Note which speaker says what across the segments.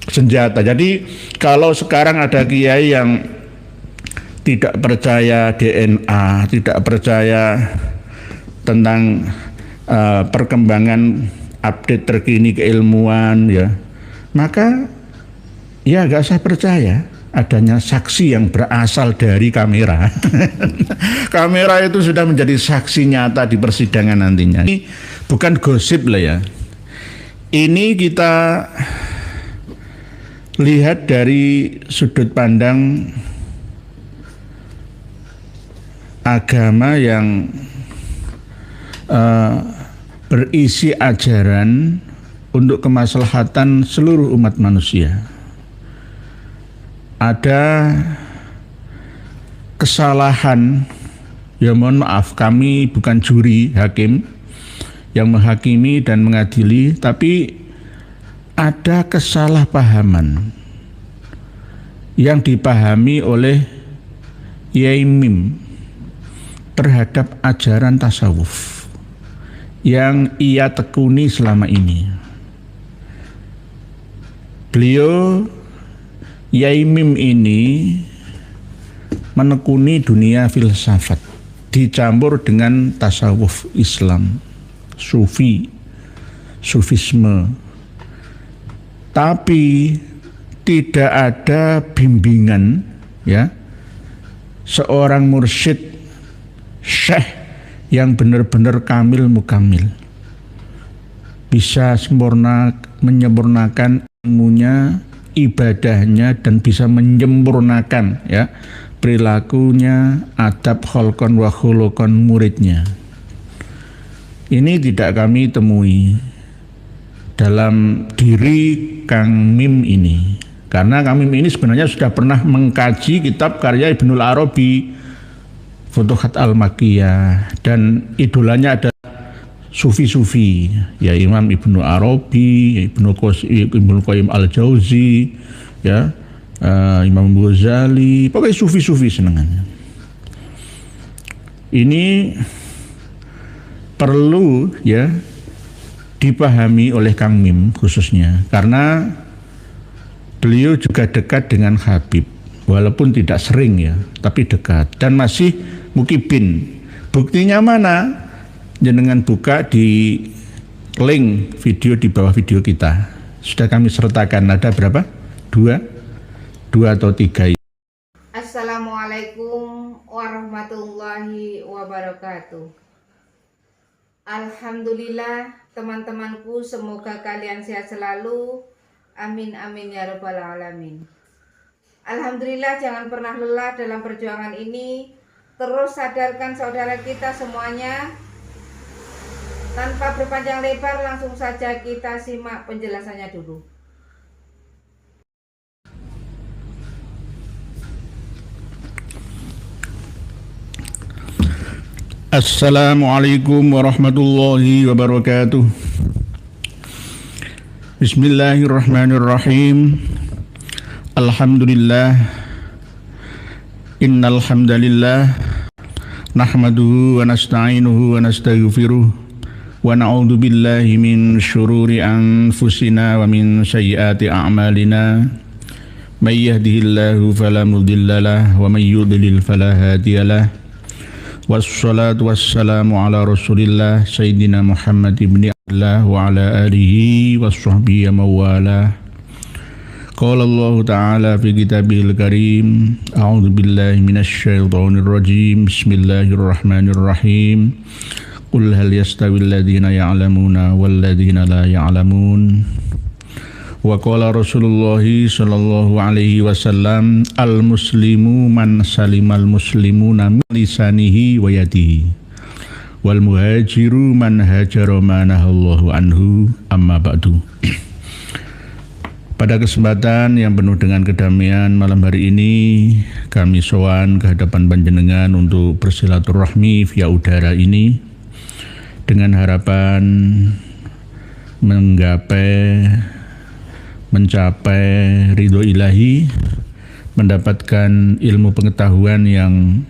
Speaker 1: senjata. Jadi kalau sekarang ada kiai yang tidak percaya DNA, tidak percaya tentang perkembangan update terkini keilmuan, ya, maka ya gak usah percaya adanya saksi yang berasal dari kamera. Kamera itu sudah menjadi saksi nyata di persidangan nantinya. Ini bukan gosip lah ya. Ini kita lihat dari sudut pandang agama yang berisi ajaran untuk kemaslahatan seluruh umat manusia. Ada kesalahan, ya mohon maaf, kami bukan juri hakim yang menghakimi dan mengadili, tapi ada kesalahpahaman yang dipahami oleh Yai Mim terhadap ajaran tasawuf yang ia tekuni selama ini. Beliau Yai Mim ini menekuni dunia filsafat dicampur dengan tasawuf Islam, sufisme, tapi tidak ada bimbingan, ya, seorang mursyid syekh yang benar-benar kamil mukamil, bisa menyempurnakan ilmunya, ibadahnya, dan bisa menyempurnakan, ya, perilakunya, adab kholkon wa khulukon muridnya. Ini tidak kami temui dalam diri Kang Mim ini, karena Kang Mim ini sebenarnya sudah pernah mengkaji kitab karya Ibnul Arabi, Futuhat Al-Makkiyah, dan idolanya ada sufi-sufi, ya, Imam Ibnu Arabi, Ibnu Qayyim Al-Jauzi, ya, Imam Ghazali, pokoknya sufi-sufi senengannya. Ini perlu, ya, dipahami oleh Kang Mim khususnya, karena beliau juga dekat dengan Habib, walaupun tidak sering, ya, tapi dekat dan masih mukibin. Buktinya mana? Jenengan buka di link video di bawah video kita, sudah kami sertakan. Ada berapa? Dua atau tiga.
Speaker 2: Assalamualaikum warahmatullahi wabarakatuh. Alhamdulillah teman-temanku, semoga kalian sehat selalu. Amin amin ya rabbal alamin. Alhamdulillah, jangan pernah lelah dalam perjuangan ini. Terus sadarkan saudara kita semuanya. Tanpa berpanjang lebar, langsung saja kita simak penjelasannya dulu.
Speaker 1: Assalamualaikum warahmatullahi wabarakatuh. Bismillahirrahmanirrahim. Alhamdulillah. Innal hamdalillah nahmaduhu wa nasta'inuhu wa nastaghfiruh. Wa na'udzu billahi min syururi anfusina wa min sayyiati a'malina. May yahdihillahu fala mudhillalah wa may yudlil fala hadiyalah. Wassalatu wassalamu ala Rasulillah Sayyidina Muhammad ibn Abdullah wa ala alihi washabbihi mawalah. Qala Allah Ta'ala fi kitabihil karim. A'udzu billahi minasy syaithanir rajim. Bismillahirrahmanirrahim. Qul hal yastawil ladzina ya'lamuna wal ladzina la ya'lamun. Wa qala Rasulullah sallallahu alaihi wasallam, al muslimu man salimal muslimuna min lisanihi wa yadihi wal muhajiru man hajara ma nahallahu anhu, amma ba'du. Pada kesempatan yang penuh dengan kedamaian malam hari ini, kami sowan ke hadapan panjenengan untuk bersilaturahmi via udara ini dengan harapan mencapai ridho ilahi, mendapatkan ilmu pengetahuan yang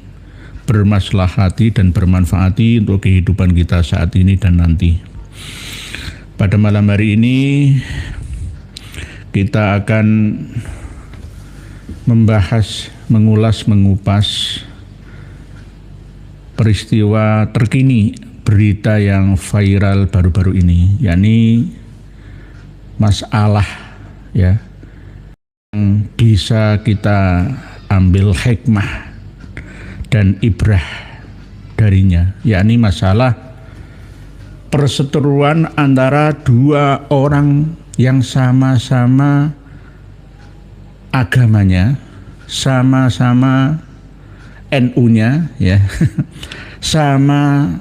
Speaker 1: bermaslahati dan bermanfaati untuk kehidupan kita saat ini dan nanti. Pada malam hari ini kita akan membahas, mengulas, mengupas peristiwa terkini, berita yang viral baru-baru ini, yakni masalah ya yang bisa kita ambil hikmah dan ibrah darinya, yakni masalah perseteruan antara dua orang yang sama-sama agamanya, sama-sama NU-nya ya, sama-sama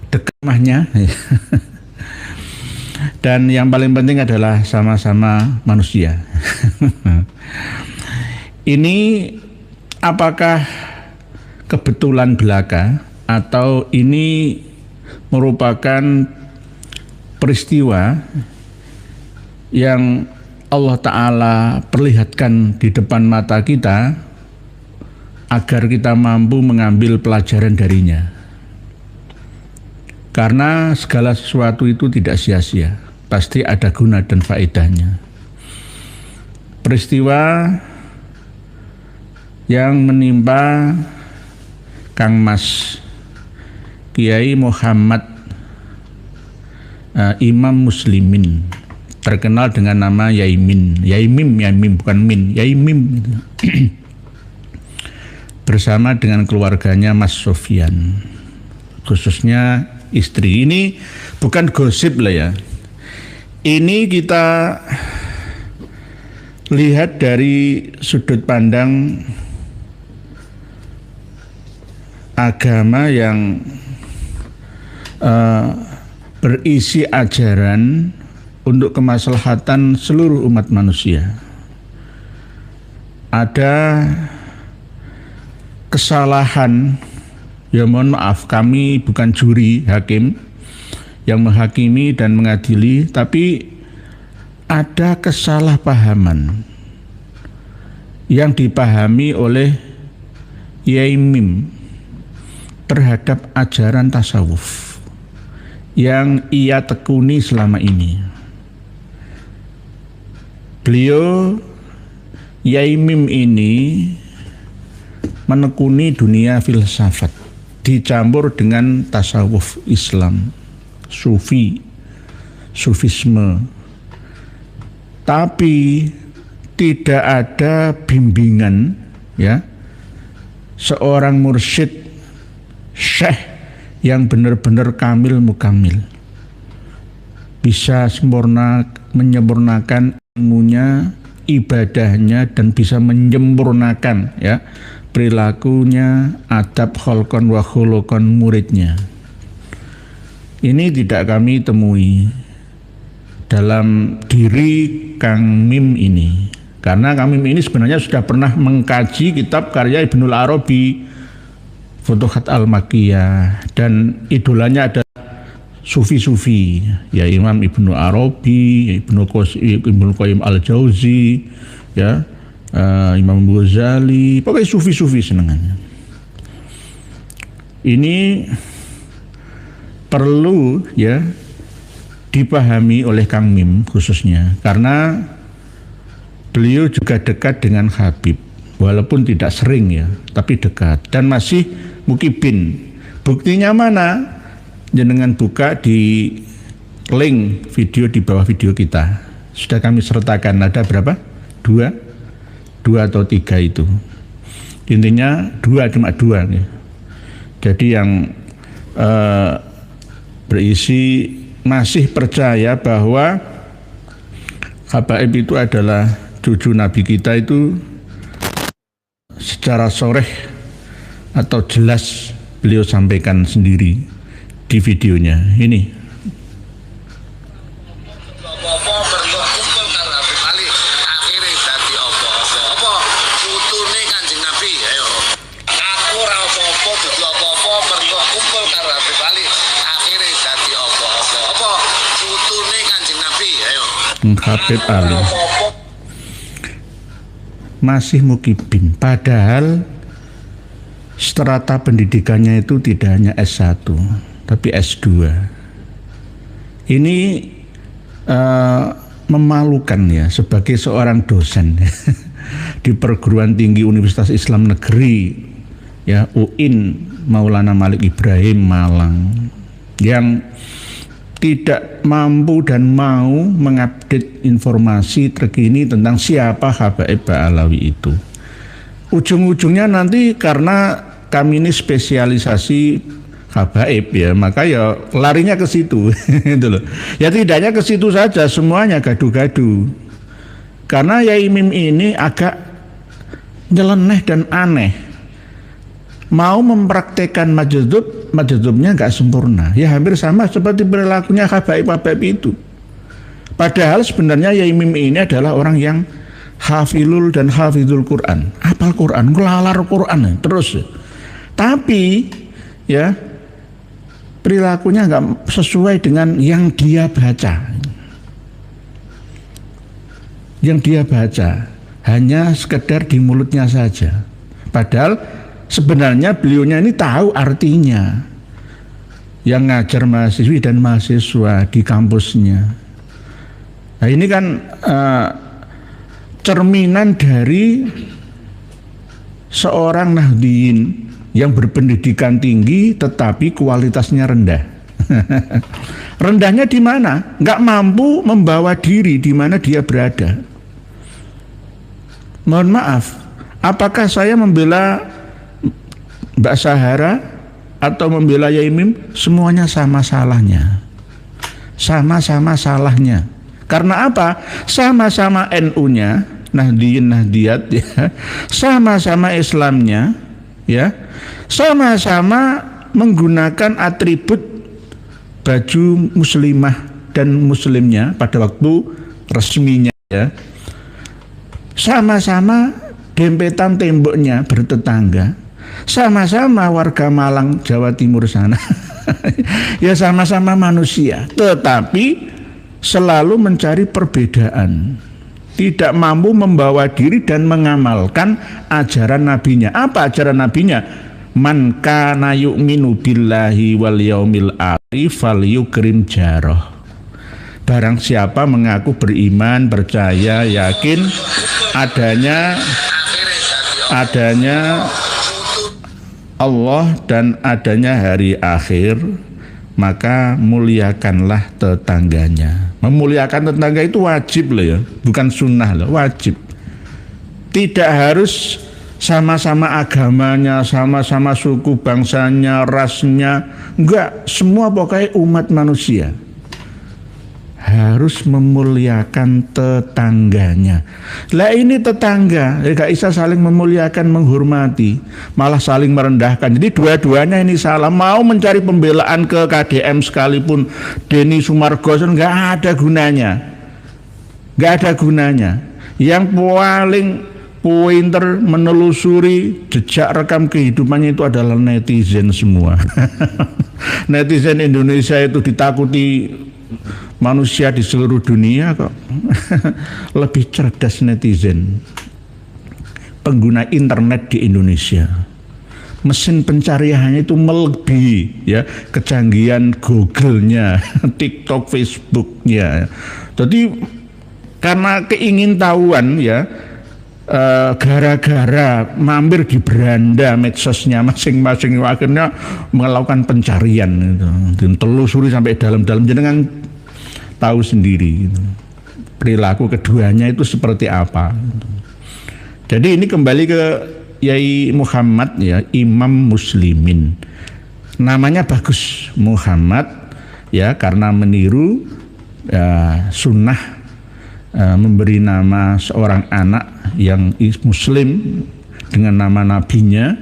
Speaker 1: dekamahnya ya. Dan yang paling penting adalah sama-sama manusia. Ini apakah kebetulan belaka atau ini merupakan peristiwa yang Allah Ta'ala perlihatkan di depan mata kita agar kita mampu mengambil pelajaran darinya? Karena segala sesuatu itu tidak sia-sia, pasti ada guna dan faedahnya. Peristiwa yang menimpa Kang Mas Kiai Muhammad Imam Muslimin, terkenal dengan nama Yaimin, bukan Min, Yaimim, bersama dengan keluarganya Mas Sofyan, khususnya istri. Ini bukan gosip lah ya, ini kita lihat dari sudut pandang agama yang berisi ajaran untuk kemaslahatan seluruh umat manusia. Ada kesalahan, ya mohon maaf, kami bukan juri hakim yang menghakimi dan mengadili, tapi ada kesalahpahaman yang dipahami oleh Yaimim terhadap ajaran tasawuf yang ia tekuni selama ini. Beliau Yaimim ini menekuni dunia filsafat dicampur dengan tasawuf Islam, sufisme, tapi tidak ada bimbingan ya seorang mursyid syekh yang benar-benar kamil mukamil, bisa menyempurnakan ilmunya, ibadahnya, dan bisa menyempurnakan ya perilakunya, adab kholqon wa khuluqon muridnya. Ini tidak kami temui dalam diri Kang Mim ini, karena Kang Mim ini sebenarnya sudah pernah mengkaji kitab karya Ibnul Arabi, Futuhat Al-Makkiyah, dan idolanya ada sufi-sufi ya, Imam Ibnu Arabi, Ibnu Qayyim Al-Jauzi ya, Imam Ghazali, pokoknya sufi-sufi senengannya. Ini perlu ya dipahami oleh Kang Mim khususnya, karena beliau juga dekat dengan Habib, walaupun tidak sering ya, tapi dekat dan masih mukibin. Buktinya mana? Jenengan buka di link video di bawah video kita, sudah kami sertakan. Ada berapa? Dua atau tiga itu. Intinya cuma dua nih. Jadi yang berisi masih percaya bahwa Habaib itu adalah cucu Nabi kita, itu secara soreh atau jelas beliau sampaikan sendiri di videonya ini. Habib Ali masih mukibin, padahal strata pendidikannya itu tidak hanya S1 tapi S2. Ini memalukan ya sebagai seorang dosen di perguruan tinggi Universitas Islam Negeri ya UIN Maulana Malik Ibrahim Malang yang tidak mampu dan mau mengupdate informasi terkini tentang siapa Habaib Ba'alawi itu. Ujung-ujungnya nanti karena kami ini spesialisasi habaib ya, maka ya larinya ke situ gitu loh. Ya tidaknya ke situ saja, semuanya gaduh-gaduh. Karena Yai Mim ini agak nyeleneh dan aneh. Mau mempraktekkan majdzubnya nggak sempurna. Ya hampir sama seperti perilakunya habaib-habaib itu. Padahal sebenarnya Yai Mim ini adalah orang yang hafilul dan hafidul Quran, hafal Quran, ngelalar Quran terus. Tapi ya perilakunya nggak sesuai dengan yang dia baca. Yang dia baca hanya sekedar di mulutnya saja. Padahal sebenarnya beliaunya ini tahu artinya. Yang ngajar mahasiswi dan mahasiswa di kampusnya. Nah ini kan cerminan dari seorang Nahdliyin yang berpendidikan tinggi tetapi kualitasnya rendah. Rendahnya di mana? Nggak mampu membawa diri di mana dia berada. Mohon maaf, apakah saya membela Mbak Sahara atau membela Yai Mim? Semuanya sama salahnya. Sama-sama salahnya. Karena apa? Sama-sama NU-nya, Nahdliyin Nahdliyat ya. Sama-sama Islamnya ya. Sama-sama menggunakan atribut baju muslimah dan muslimnya pada waktu resminya ya. Sama-sama dempetan temboknya bertetangga. Sama-sama warga Malang, Jawa Timur sana. Ya sama-sama manusia, tetapi selalu mencari perbedaan. Tidak mampu membawa diri dan mengamalkan ajaran nabinya. Apa ajaran nabinya? Man kana yu'minu billahi wal yaumil akhir falyukrim jarah. Barang siapa mengaku beriman, percaya, yakin adanya Allah dan adanya hari akhir, maka muliakanlah tetangganya. Memuliakan tetangga itu wajib loh ya, bukan sunnah loh, wajib. Tidak harus sama-sama agamanya, sama-sama suku bangsanya, rasnya, enggak, semua pokoknya umat manusia harus memuliakan tetangganya. Lah ini tetangga, ya gak bisa saling memuliakan, menghormati, malah saling merendahkan. Jadi dua-duanya ini salah. Mau mencari pembelaan ke KDM sekalipun Denny Sumargo, nggak ada gunanya, nggak ada gunanya. Yang paling pointer menelusuri jejak rekam kehidupannya itu adalah netizen semua. Netizen Indonesia itu ditakuti manusia di seluruh dunia kok. Lebih cerdas netizen pengguna internet di Indonesia. Mesin pencariannya itu melebihi ya kecanggihan Google-nya, TikTok, Facebook-nya. Jadi karena keingintahuan ya, gara-gara mampir di beranda medsosnya masing-masing, akhirnya melakukan pencarian gitu. Dan telusuri sampai dalam-dalam, jenengan tahu sendiri gitu. Perilaku keduanya itu seperti apa gitu. Jadi ini kembali ke Yai Muhammad ya, Imam Muslimin. Namanya bagus, Muhammad ya, karena meniru ya, sunnah memberi nama seorang anak yang muslim dengan nama nabinya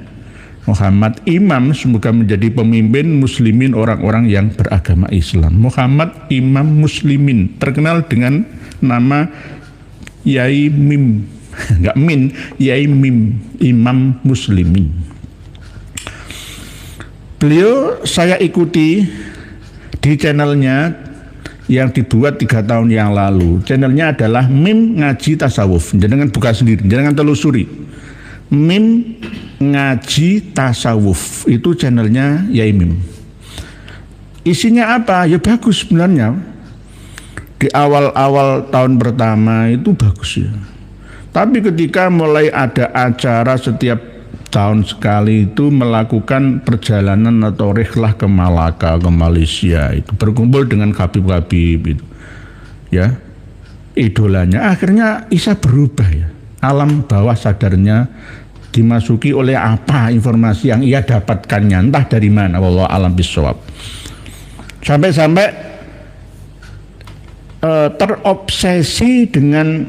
Speaker 1: Muhammad. Imam, semoga menjadi pemimpin muslimin, orang-orang yang beragama Islam. Muhammad Imam Muslimin, terkenal dengan nama Yai Mim, enggak Min, Yai Mim, Imam Muslimin. Beliau saya ikuti di channelnya yang dibuat 3 tahun yang lalu. Channelnya adalah Mim Ngaji Tasawuf. Jangan buka sendiri, jangan telusuri. Mim Ngaji Tasawuf itu channelnya Yai Mim. Isinya apa? Ya bagus sebenarnya. di awal-awal tahun pertama itu bagus ya. Tapi ketika mulai ada acara setiap tahun sekali itu melakukan perjalanan atau rihlah ke Malaka, ke Malaysia, itu berkumpul dengan Habib-habib itu, ya, idolanya. Akhirnya Isa berubah ya. Alam bawah sadarnya dimasuki oleh apa informasi yang ia dapatkannya, entah dari mana, wallahu alam bisawab. Sampai-sampai terobsesi dengan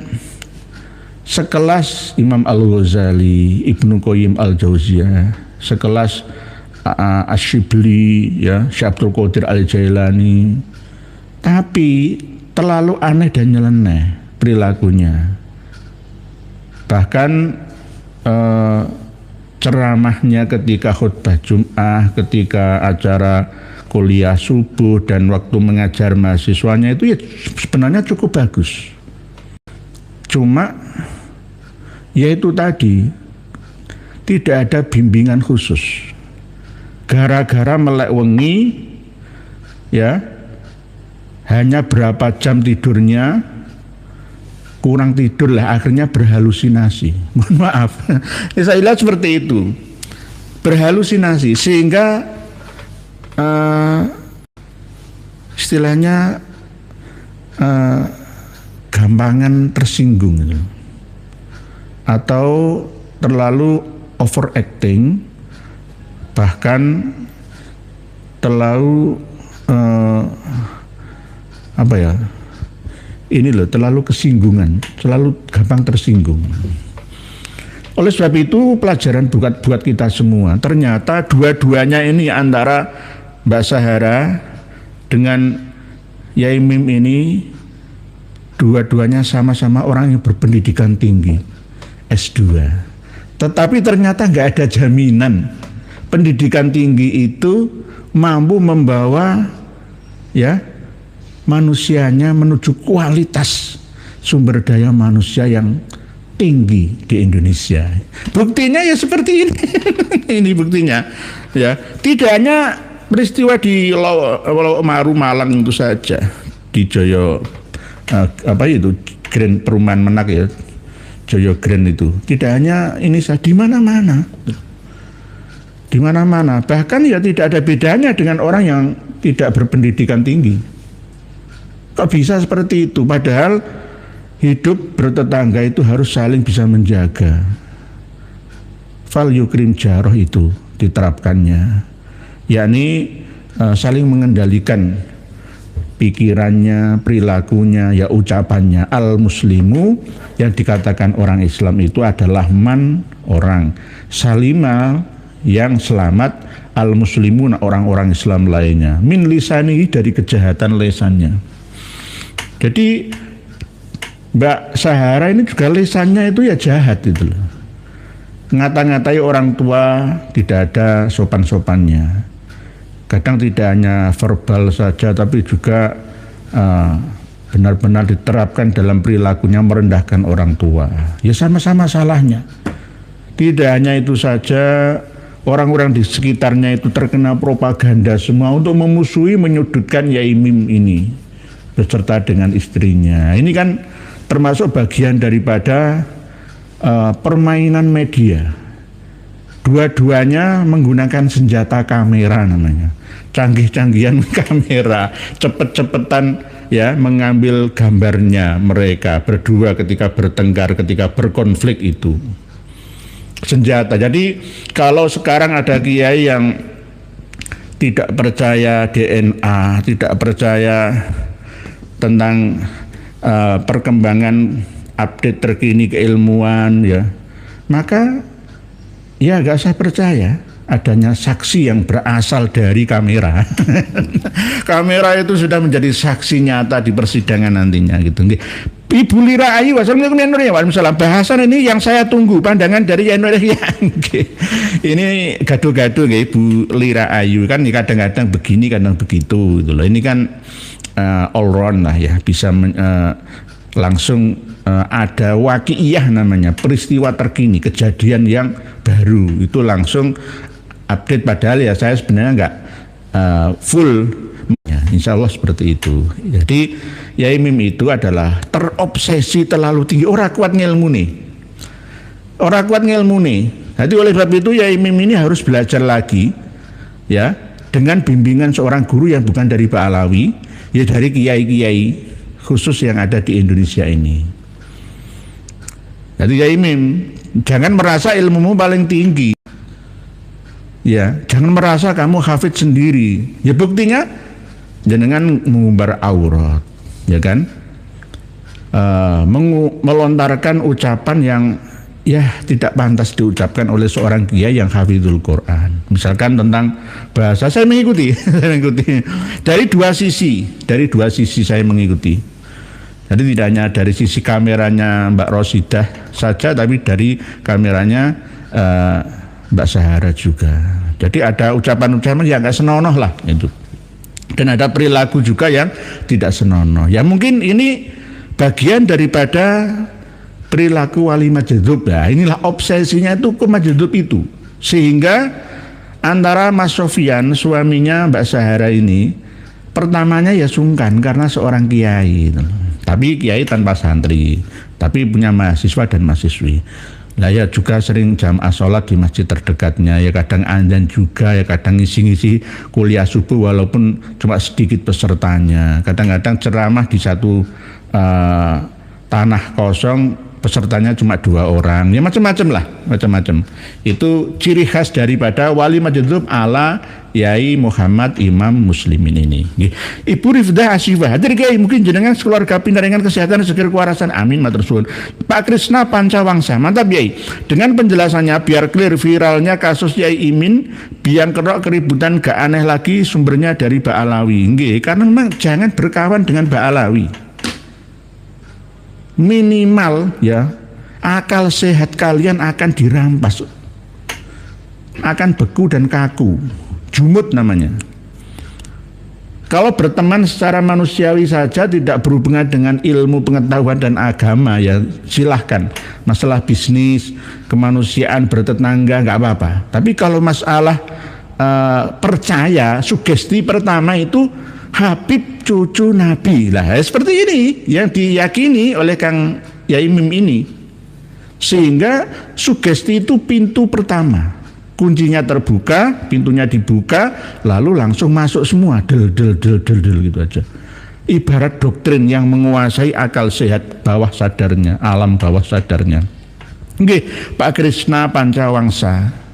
Speaker 1: sekelas Imam Al-Ghazali, Ibnu Qayyim Al-Jauziyah, sekelas Asy-Syibli, ya, Syekh Abdul Qadir Al-Jailani. Tapi terlalu aneh dan nyeleneh perilakunya. Bahkan ceramahnya ketika khutbah Jum'ah, ketika acara kuliah subuh dan waktu mengajar mahasiswanya itu ya sebenarnya cukup bagus. Cuma yaitu tadi tidak ada bimbingan khusus. Gara-gara melek wengi, ya, hanya berapa jam tidurnya, kurang tidur lah, akhirnya berhalusinasi. Mohon maaf, saya lihat seperti itu, berhalusinasi sehingga istilahnya gampangan tersinggung gitu. Atau terlalu overacting, bahkan terlalu terlalu kesinggungan, terlalu gampang tersinggung. Oleh sebab itu pelajaran buat kita semua. Ternyata dua-duanya ini, antara Mbak Sahara dengan Yai Mim ini, dua-duanya sama-sama orang yang berpendidikan tinggi, S2. Tetapi ternyata nggak ada jaminan pendidikan tinggi itu mampu membawa, ya, manusianya menuju kualitas sumber daya manusia yang tinggi di Indonesia. Buktinya ya seperti ini. Ini buktinya, ya. Tidak hanya peristiwa di Maru Malang itu saja, di Joyo Grand Perumahan Menak, ya, Joyo Grand itu. Tidak hanya ini saja, di mana-mana. Di mana-mana. Bahkan ya tidak ada bedanya dengan orang yang tidak berpendidikan tinggi. Kok bisa seperti itu? Padahal hidup bertetangga itu harus saling bisa menjaga. Fal yukrim jaroh itu diterapkannya, yakni saling mengendalikan pikirannya, perilakunya, ya, ucapannya. Al muslimu, yang dikatakan orang Islam itu adalah man, orang. Salima, yang selamat. Al muslimun, orang-orang Islam lainnya. Min lisani, dari kejahatan lesannya. Jadi Mbak Sahara ini juga lisannya itu ya jahat itu loh. Ngata-ngatai orang tua tidak ada sopan-sopannya. Kadang tidak hanya verbal saja, tapi juga benar-benar diterapkan dalam perilakunya, merendahkan orang tua. Ya sama-sama salahnya. Tidak hanya itu saja, orang-orang di sekitarnya itu terkena propaganda semua untuk memusuhi, menyudutkan Yai Mim ini beserta dengan istrinya. Ini kan termasuk bagian daripada permainan media. Dua-duanya menggunakan senjata kamera namanya. Canggih-canggihan kamera, cepet-cepetan, ya, mengambil gambarnya mereka berdua ketika bertengkar, ketika berkonflik itu. Senjata. Jadi kalau sekarang ada kiai yang tidak percaya DNA, tidak percaya tentang perkembangan update terkini keilmuan, ya, maka ya gak usah percaya adanya saksi yang berasal dari kamera. Kamera itu sudah menjadi saksi nyata di persidangan nantinya, gitu. Ibu Lira Ayu, Waalaikumsalam. Bahasan ini yang saya tunggu, pandangan dari Indonesia. Ini gaduh-gaduh, Ibu Lira Ayu kan kadang-kadang begini, kadang begitu, gitu loh. Ini kan all round lah, ya, bisa langsung ada waqi'iyah namanya, peristiwa terkini, kejadian yang baru itu langsung update. Padahal ya saya sebenarnya nggak full, ya. insya Allah seperti itu. Jadi Yai Mim itu adalah terobsesi terlalu tinggi, orang kuat ngilmu nih. Jadi oleh sebab itu Yai Mim ini harus belajar lagi, ya, dengan bimbingan seorang guru yang bukan dari Pak Alawi, ya dari kiai-kiai khusus yang ada di Indonesia ini. Jadi Yai Mim, jangan merasa ilmumu paling tinggi. Ya, jangan merasa kamu hafid sendiri. Ya buktinya jenengan mengumbar aurat, ya kan? Melontarkan ucapan yang ya tidak pantas diucapkan oleh seorang kiai yang hafidhul Quran. Misalkan tentang bahasa, saya mengikuti, dari dua sisi saya mengikuti. Jadi tidak hanya dari sisi kameranya Mbak Rosidah saja, tapi dari kameranya Mbak Sahara juga. Jadi ada ucapan-ucapan yang nggak senonoh lah itu. Dan ada perilaku juga yang tidak senonoh. Ya mungkin ini bagian daripada perilaku wali majdub. Nah, inilah obsesinya itu ke majdub itu. Sehingga antara Mas Sofyan suaminya Mbak Sahara ini pertamanya ya sungkan karena seorang kiai. Tapi kiai tanpa santri, tapi punya mahasiswa dan mahasiswi. Lah ya juga sering jamaah sholat di masjid terdekatnya, ya kadang azan juga, ya kadang ngisi-ngisi kuliah subuh walaupun cuma sedikit pesertanya. Kadang-kadang ceramah di satu tanah kosong, pesertanya cuma 2 orang, ya macam-macam. Itu ciri khas daripada wali majdub ala Yai Muhammad Imam Muslimin ini. Ibu Rifdah Asifah, hadir Kiai, mungkin jenengan keluarga pindaringan kesehatan segera kewarasan, amin matur suwun. Pak Krisna Pancawangsa, mantap Yai. Dengan penjelasannya biar clear, viralnya kasus Yai Imin biang kerok keributan gak aneh lagi, sumbernya dari Mbak Alawi. Nggih, karena memang jangan berkawan dengan Mbak Alawi. Minimal ya akal sehat kalian akan dirampas, akan beku dan kaku, jumut namanya. Kalau berteman secara manusiawi saja tidak berhubungan dengan ilmu pengetahuan dan agama, ya silahkan. Masalah bisnis, kemanusiaan, bertetangga nggak apa-apa. Tapi kalau masalah percaya, sugesti pertama itu Habib cucu Nabi lah, seperti ini yang diyakini oleh Kang Yai Mim ini, sehingga sugesti itu pintu pertama, kuncinya terbuka, pintunya dibuka, lalu langsung masuk semua, del gitu aja. Ibarat doktrin yang menguasai akal sehat bawah sadarnya, alam bawah sadarnya. Oke, Pak Krisna Pancawangsa.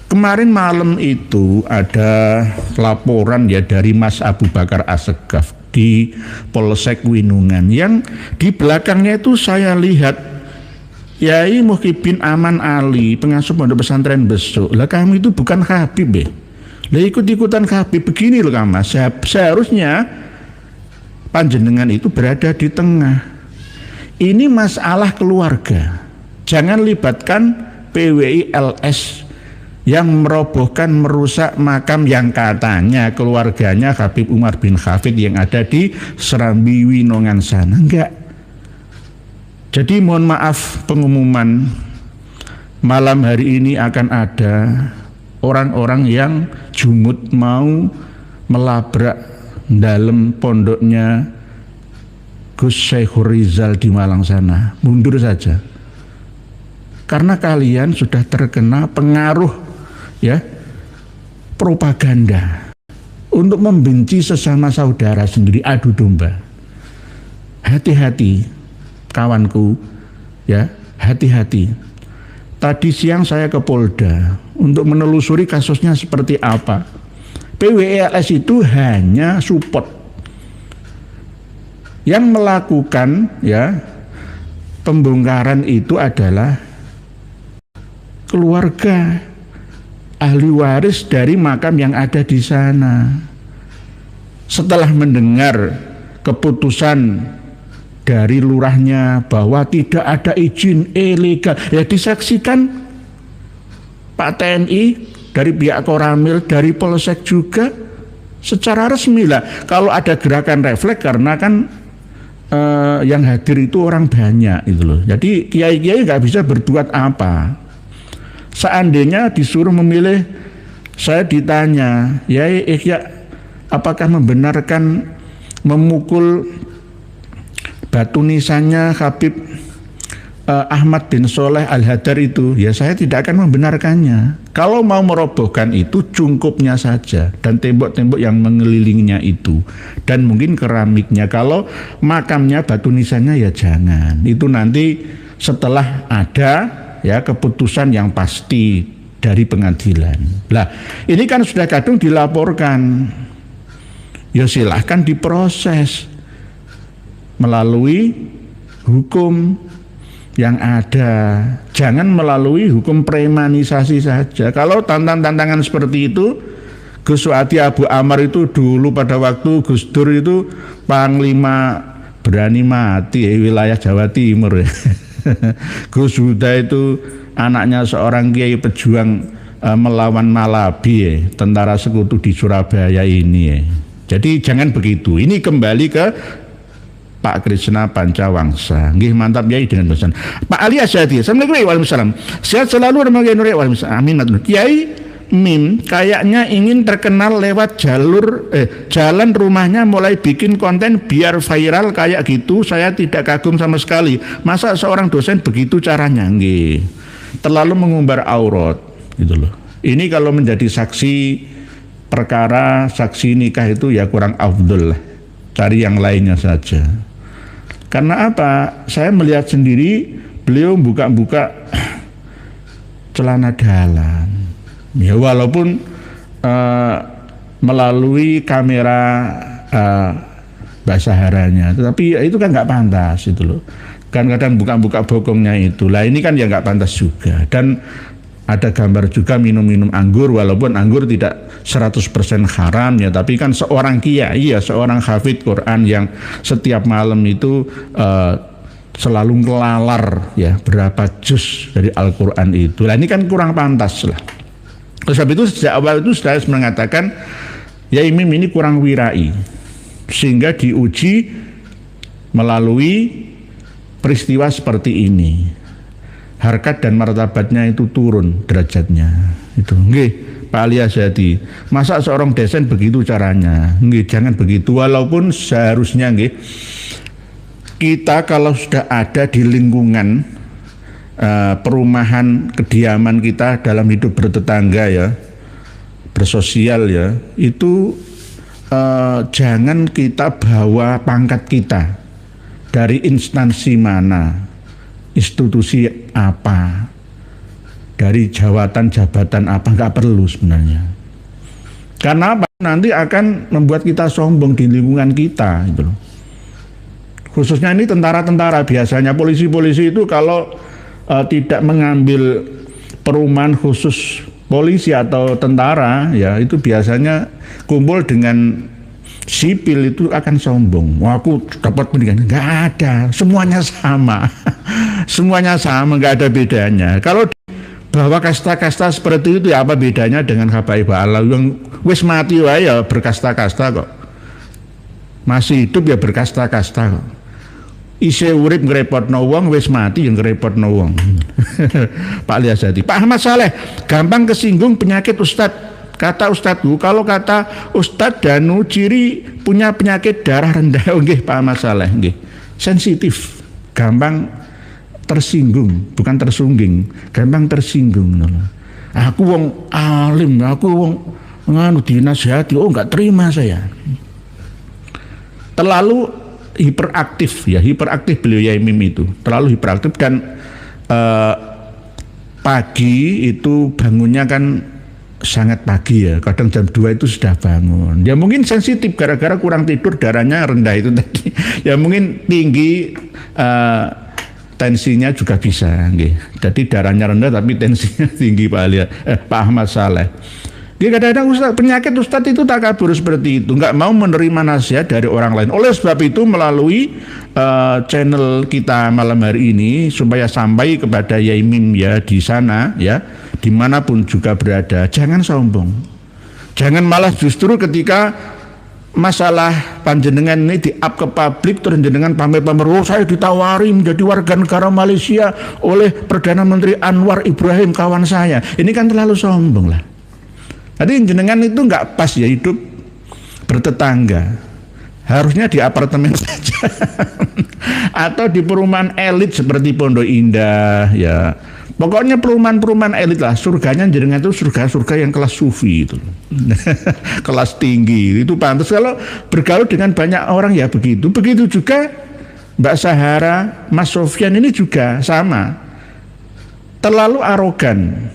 Speaker 1: Kemarin malam itu ada laporan ya dari Mas Abu Bakar Assegaf di Polsek Winungan, yang di belakangnya itu saya lihat Yai Muhyiddin Aman Ali, pengasuh pondok pesantren Besuk. Lah kamu itu bukan Habib ya? Lah ikut-ikutan Habib begini loh kamu. Seharusnya panjenengan itu berada di tengah. Ini masalah keluarga. Jangan libatkan PWI LS yang merobohkan, merusak makam yang katanya keluarganya Habib Umar bin Hafid yang ada di Serambi Winongan sana. Enggak. Jadi mohon maaf, pengumuman malam hari ini akan ada orang-orang yang jumut mau melabrak dalam pondoknya Gus Syekhur Rizal di Malang sana. Mundur saja. Karena kalian sudah terkena pengaruh ya propaganda untuk membenci sesama saudara sendiri, adu domba. Hati-hati kawanku ya, hati-hati. Tadi siang saya ke Polda untuk menelusuri kasusnya seperti apa. PWLS itu hanya support, yang melakukan ya pembongkaran itu adalah keluarga ahli waris dari makam yang ada di sana. Setelah mendengar keputusan dari lurahnya bahwa tidak ada izin ilegal, ya disaksikan Pak TNI dari pihak Koramil, dari Polsek juga secara resmi lah. Kalau ada gerakan refleks karena kan yang hadir itu orang banyak itu loh. Jadi kiai-kiai nggak bisa berbuat apa. Seandainya disuruh memilih, saya ditanya, Yai Ihya apakah membenarkan memukul batu nisannya Habib Ahmad bin Soleh Al-Hadar itu? Ya saya tidak akan membenarkannya. Kalau mau merobohkan itu cungkupnya saja dan tembok-tembok yang mengelilinginya itu dan mungkin keramiknya. Kalau makamnya batu nisannya ya jangan. Itu nanti setelah ada ya keputusan yang pasti dari pengadilan. Lah ini kan sudah kadung dilaporkan. Ya silahkan diproses melalui hukum yang ada, jangan melalui hukum premanisasi saja. Kalau tantangan seperti itu, Gus Wati Abu Ammar itu dulu pada waktu Gus Dur itu panglima berani mati wilayah Jawa Timur. Gus Huda itu anaknya seorang kiai pejuang melawan Malabi, tentara sekutu di Surabaya ini. Jadi jangan begitu. Ini kembali ke Pak Krishna Pancawangsa. Nggih mantap Yai dengan pesan. Pak Ali Asyadi. Assalamualaikum warahmatullahi wabarakatuh. Sehat selalu Ramadan Nur waalaikumsalam. Amin. Yai Mim kayaknya ingin terkenal lewat jalan rumahnya mulai bikin konten biar viral kayak gitu. Saya tidak kagum sama sekali. Masa seorang dosen begitu caranya? Nggih. Terlalu mengumbar aurat gitu loh. Ini kalau menjadi saksi perkara saksi nikah itu ya kurang afdol lah. Cari yang lainnya saja. Karena apa? Saya melihat sendiri beliau buka-buka celana dalam. Ya walaupun melalui kamera basaharanya, tetapi itu kan nggak pantas itu loh. Kan kadang buka-buka bokongnya itu. Lah ini kan ya nggak pantas juga. Dan ada gambar juga minum-minum anggur, walaupun anggur tidak 100% haram ya, tapi kan seorang kiai ya, seorang hafid Quran yang setiap malam itu selalu ngelalar ya berapa juz dari Al-Quran itu. Nah ini kan kurang pantas lah. Sebab itu sejak awal itu saya mengatakan ya Imam ini kurang wirai, sehingga diuji melalui peristiwa seperti ini. Harkat dan martabatnya itu turun derajatnya. Itu nggih Pak Ali Asyadi. Masa seorang dosen begitu caranya? Nggih, jangan begitu. Walaupun seharusnya nggih kita kalau sudah ada di lingkungan perumahan kediaman kita dalam hidup bertetangga ya, bersosial ya, itu jangan kita bawa pangkat kita dari instansi mana, institusi apa, dari jabatan apa, nggak perlu sebenarnya. Karena apa? Nanti akan membuat kita sombong di lingkungan kita gitu loh. Khususnya ini tentara-tentara, biasanya polisi-polisi itu kalau tidak mengambil perumahan khusus polisi atau tentara ya, itu biasanya kumpul dengan sipil itu akan sombong. Wah, aku dapat pendidikan. Nggak ada, semuanya sama. Semuanya sama, nggak ada bedanya. Kalau bahwa kasta-kasta seperti itu ya apa bedanya dengan habaib Allah yang wis mati wae ya berkasta-kasta kok. Masih hidup ya berkasta-kasta kok. Isih urip ngrepotno wong, wis mati yang ngrepotno wong. Pak Liasati. Pak Ahmad Saleh, gampang kesinggung penyakit Ustadz. Kata Ustadzu, kalau kata Ustadz Danu ciri punya penyakit darah rendah. Oh nggih Pak Ahmad Saleh, nggih. Sensitif, gampang tersinggung, bukan tersungging, gampang tersinggung. Aku wong alim, aku wong nganu dinasihati, oh nggak terima saya. Terlalu hiperaktif ya, hiperaktif beliau ya Imam itu, terlalu hiperaktif. Dan pagi itu bangunnya kan sangat pagi ya, kadang jam 2 itu sudah bangun. Ya mungkin sensitif gara-gara kurang tidur, darahnya rendah itu tadi. Ya mungkin tinggi, tensinya juga bisa nggih. Jadi darahnya rendah tapi tensinya tinggi Pak Ahmad Saleh. Kadang-kadang penyakit Ustadz itu takabur seperti itu, nggak mau menerima nasihat dari orang lain. Oleh sebab itu melalui channel kita malam hari ini supaya sampai kepada Yai Mim ya di sana ya, dimanapun juga berada, jangan sombong, jangan malah justru ketika masalah panjenengan ini di-up ke publik terus jenengan pamer-pamer, oh saya ditawari menjadi warga negara Malaysia oleh Perdana Menteri Anwar Ibrahim kawan saya. Ini kan terlalu sombong lah. Jadi jenengan itu nggak pas ya hidup bertetangga. Harusnya di apartemen saja atau di perumahan elit seperti Pondok Indah ya. Pokoknya perumahan-perumahan elit lah. Surganya jenengan itu surga-surga yang kelas sufi itu. Kelas tinggi. Itu pantas kalau bergaul dengan banyak orang ya begitu. Begitu juga Mbak Sahara, Mas Sofyan ini juga sama. Terlalu arogan.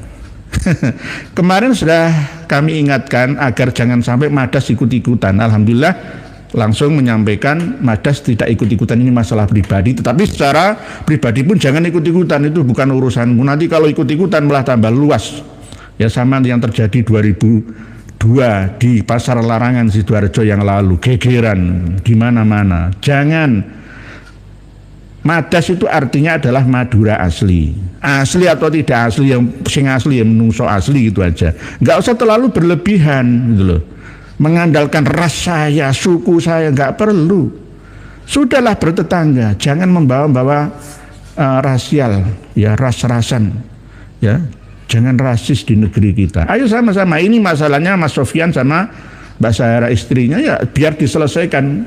Speaker 1: Kemarin sudah kami ingatkan agar jangan sampai Madas ikut-ikutan. Alhamdulillah langsung menyampaikan Madas tidak ikut-ikutan, ini masalah pribadi, tetapi secara pribadi pun jangan ikut-ikutan, itu bukan urusanmu. Nanti kalau ikut-ikutan malah tambah luas. Ya sama yang terjadi 2002 di Pasar Larangan Sidoarjo yang lalu, gegeran di mana-mana. Jangan. Madas itu artinya adalah Madura asli. Asli atau tidak asli, yang sing asli yang menungso asli gitu aja. Enggak usah terlalu berlebihan gitu loh. Mengandalkan ras saya, suku saya, nggak perlu. Sudahlah bertetangga, jangan membawa-bawa rasial, ya ras-rasan, ya jangan rasis di negeri kita. Ayo sama-sama, ini masalahnya Mas Sofyan sama Mbak Sahara istrinya ya biar diselesaikan,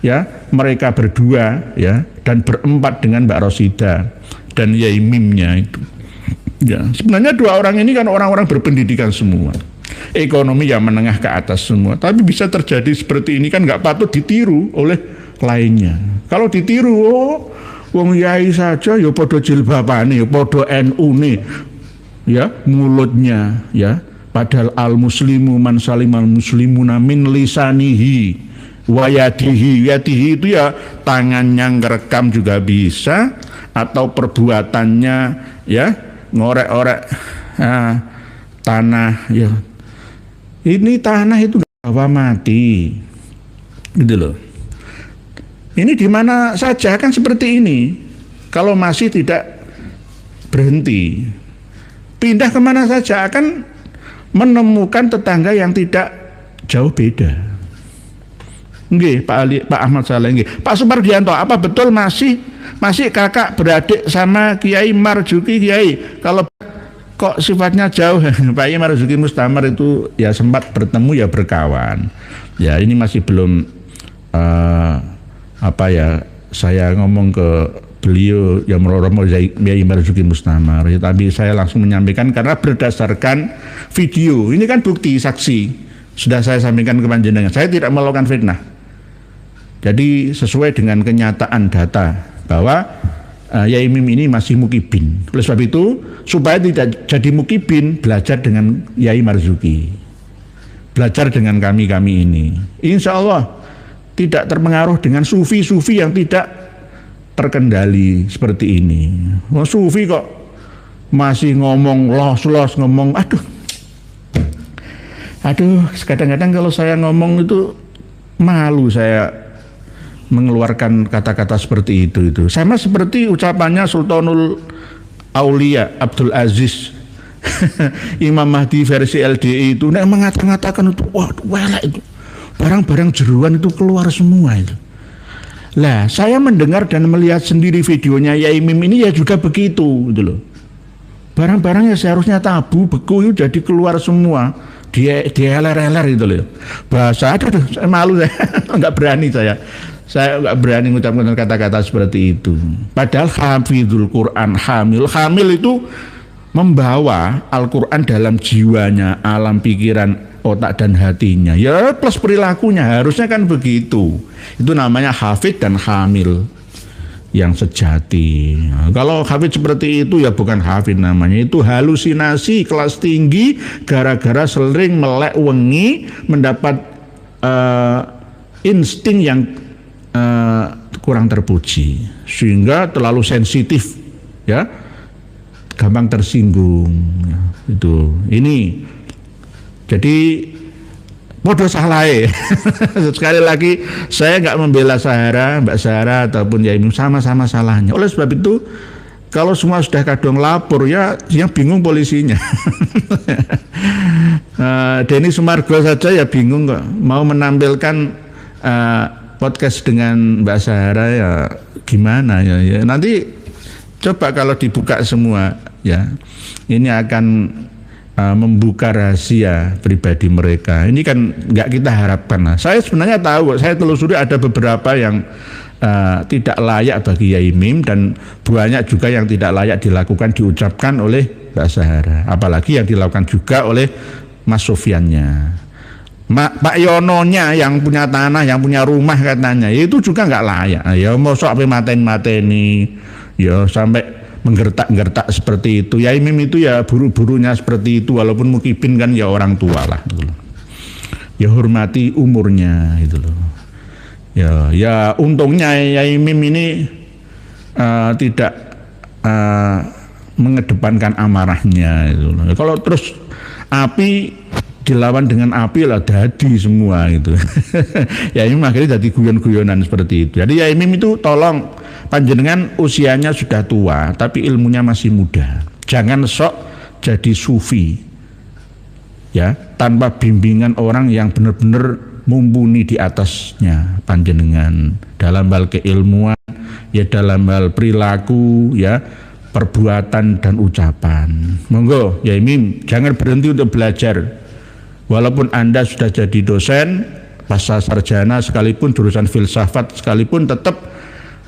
Speaker 1: ya mereka berdua, ya dan berempat dengan Mbak Rosida dan Yai Mimnya itu. Ya sebenarnya dua orang ini kan orang-orang berpendidikan semua. Ekonomi yang menengah ke atas semua, tapi bisa terjadi seperti ini kan nggak patut ditiru oleh lainnya. Kalau ditiru, wong yai saja, ya podo jilbabane, ya podo NU nih, ya mulutnya, ya. Padahal al muslimu man salimal muslimuna min lisanihi wa yadihi. Yadihi itu ya tangannya ngerekam juga bisa, atau perbuatannya, ya ngorek-orek tanah, ya. Ini tanah itu bawa mati, gitu loh. Ini di mana saja kan seperti ini. Kalau masih tidak berhenti, pindah kemana saja akan menemukan tetangga yang tidak jauh beda. Nggih, Pak Ahmad Saleh, nggih. Pak Supardianto, apa betul masih kakak beradik sama Kiai Marzuki Kiai? Kalau kok sifatnya jauh, Pak Kiai Marzuki Mustamar itu ya sempat bertemu ya berkawan. Ya ini masih belum saya ngomong ke beliau yang meromo Kiai Marzuki Mustamar. Ya, tapi saya langsung menyampaikan karena berdasarkan video. Ini kan bukti saksi. Sudah saya sampaikan ke panjenengan. Saya tidak melakukan fitnah. Jadi sesuai dengan kenyataan data bahwa Yai Mim ini masih mukibin. Oleh sebab itu, supaya tidak jadi mukibin, belajar dengan Yai Marzuki. Belajar dengan kami-kami ini. Insya Allah tidak terpengaruh dengan sufi-sufi yang tidak terkendali seperti ini. Wah, sufi kok masih ngomong los-los, ngomong aduh, kadang-kadang kalau saya ngomong itu malu saya mengeluarkan kata-kata seperti itu. Sama seperti ucapannya Sultanul Aulia Abdul Aziz Imam Mahdi versi LDI itu mengatakan itu, wah itu barang-barang jeruan itu keluar semua itu. Lah saya mendengar dan melihat sendiri videonya Yai Mim ini ya juga begitu gitu loh. Barang-barang yang seharusnya tabu, beku itu jadi keluar semua. Dia leler gitu loh. Bahasa aduh saya malu, saya nggak berani saya nggak berani mengucapkan kata-kata seperti itu. Padahal hafizul Quran, hamil itu membawa Al-Quran dalam jiwanya, alam pikiran, otak dan hatinya. Ya plus perilakunya harusnya kan begitu. Itu namanya hafid dan hamil yang sejati. Nah, kalau hafid seperti itu ya bukan hafid namanya, itu halusinasi kelas tinggi gara-gara sering melek wengi mendapat insting yang kurang terpuji sehingga terlalu sensitif, ya gampang tersinggung. Itu ini jadi bodoh salah. Sekali lagi saya nggak membela Sahara, Mbak Sahara ataupun Yai Mim, sama-sama salahnya. Oleh sebab itu kalau semua sudah kadung lapor ya yang bingung polisinya. Denny Sumargo saja ya bingung kok mau menampilkan podcast dengan Mbak Sahara, ya gimana ya. Nanti coba kalau dibuka semua ya ini akan membuka rahasia pribadi mereka. Ini kan nggak kita harapkan. Nah, saya sebenarnya tahu, saya telusuri ada beberapa yang tidak layak bagi Yai Mim dan banyak juga yang tidak layak diucapkan oleh Mbak Zahara. Apalagi yang dilakukan juga oleh Mas Sofyannya. Pak Yononya yang punya tanah, yang punya rumah katanya, itu juga nggak layak. Ya mau sampai mateni, ya sampai menggertak-gertak seperti itu. Yai Mim itu ya buru-burunya seperti itu, walaupun Mukibin kan ya orang tua lah. Gitu loh. Ya hormati umurnya itu loh. Ya untungnya Yai Mim ini tidak mengedepankan amarahnya itu loh. Kalau terus api dilawan dengan api lah dadi semua gitu. Ya ini akhirnya jadi guyon-guyonan seperti itu. Jadi Yai Mim itu tolong, panjenengan usianya sudah tua tapi ilmunya masih muda. Jangan sok jadi sufi ya, tanpa bimbingan orang yang benar-benar mumpuni di atasnya panjenengan dalam hal keilmuan, ya dalam hal perilaku, ya perbuatan dan ucapan. Monggo Yai Mim jangan berhenti untuk belajar. Walaupun Anda sudah jadi dosen, pasca sarjana sekalipun, jurusan filsafat sekalipun, tetap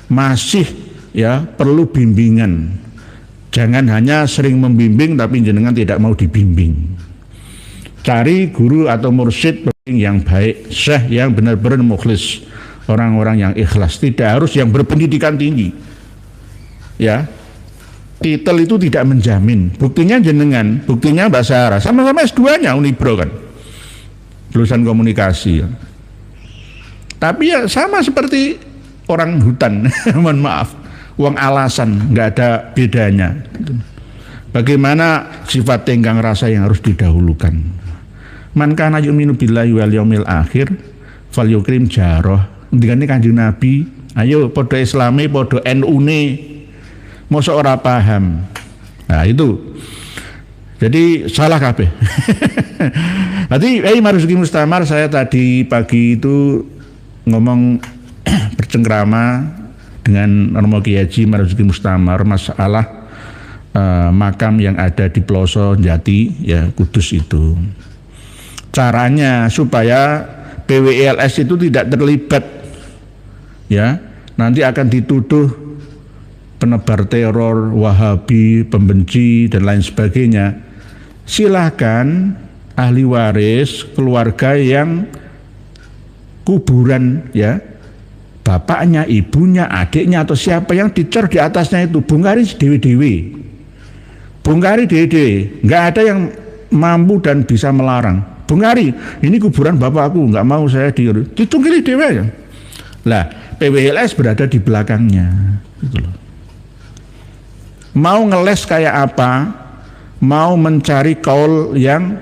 Speaker 1: masih ya perlu bimbingan. Jangan hanya sering membimbing tapi jenengan tidak mau dibimbing. Cari guru atau mursyid yang baik, syekh yang benar-benar mukhlis, orang-orang yang ikhlas, tidak harus yang berpendidikan tinggi. Ya. Titel itu tidak menjamin. Buktinya jenengan, buktinya Mbak Zahara, sama-sama S2-nya Unibro kan. Lulusan komunikasi. Tapi ya sama seperti orang hutan, mohon maaf, uang alasan, nggak ada bedanya. Bagaimana sifat tenggang rasa yang harus didahulukan? Man kana yu'minu billahi wal yaumil akhir falyukrim jaroh. Ngendikane Kanjeng Nabi, ayo podo Islame, podo NU-ne. Mosok ora paham. Nah, itu. Jadi salah kabeh. Nanti Marzuki Mustamar, saya tadi pagi itu ngomong bercengkrama dengan Romo Kiai Haji Marzuki Mustamar masalah makam yang ada di Ploso Jati ya Kudus itu. Caranya supaya PWLS itu tidak terlibat ya, nanti akan dituduh penebar teror, Wahabi, pembenci dan lain sebagainya. Silakan ahli waris, keluarga yang kuburan ya, bapaknya, ibunya, adiknya atau siapa yang dicor di atasnya itu bongkari dewe-dewe. Bongkari dewe-dewe, nggak ada yang mampu dan bisa melarang. Bongkari, ini kuburan bapakku, nggak mau saya ditungkili dewe ya. Lah, PWLS berada di belakangnya gitu loh. Mau ngeles kayak apa, mau mencari kaul yang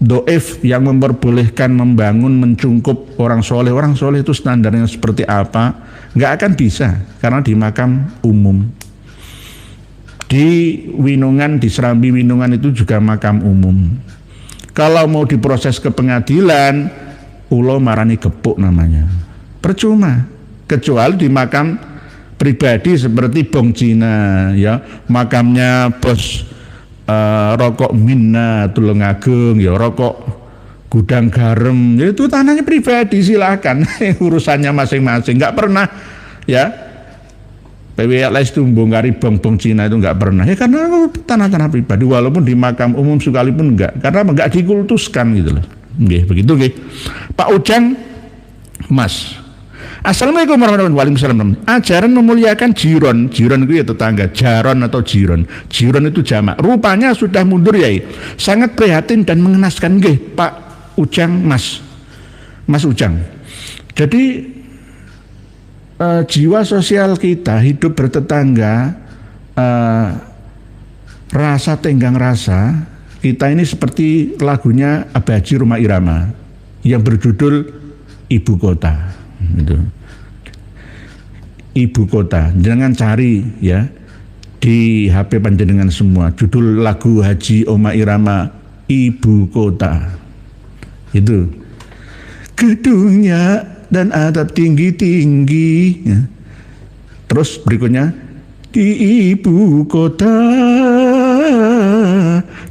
Speaker 1: doif, yang memperbolehkan membangun, mencungkup orang soleh itu standarnya seperti apa, nggak akan bisa, karena di makam umum. Di Winungan, di Serambi Winungan itu juga makam umum. Kalau mau diproses ke pengadilan, ulo marani gepuk namanya, percuma, kecuali di makam pribadi seperti Bong Cina ya, makamnya bos Rokok Minna Tulungagung ya, Rokok Gudang Garam ya, itu tanahnya pribadi, silakan urusannya masing-masing. Nggak pernah ya PWLS itu bongkari Bong Cina, itu nggak pernah ya, karena tanah-tanah pribadi, walaupun di makam umum sekalipun enggak, karena nggak dikultuskan gitu loh. Nggih, begitu nggih. Pak Ujang Mas, Assalamualaikum warahmatullahi wabarakatuh. Ajaran memuliakan jiron itu ya tetangga, jaron atau jiron itu jamak. Rupanya sudah mundur ya. Sangat prihatin dan mengenaskan nggih Pak Ujang Mas Ujang. Jadi jiwa sosial kita hidup bertetangga, rasa tenggang rasa kita ini seperti lagunya Abaji Roma Irama yang berjudul Ibu Kota. Itu. Ibu Kota, jangan cari ya di HP panjenengan semua judul lagu Haji Oma Irama Ibu Kota. Itu gedungnya dan atap tinggi-tinggi ya. Terus berikutnya di ibu kota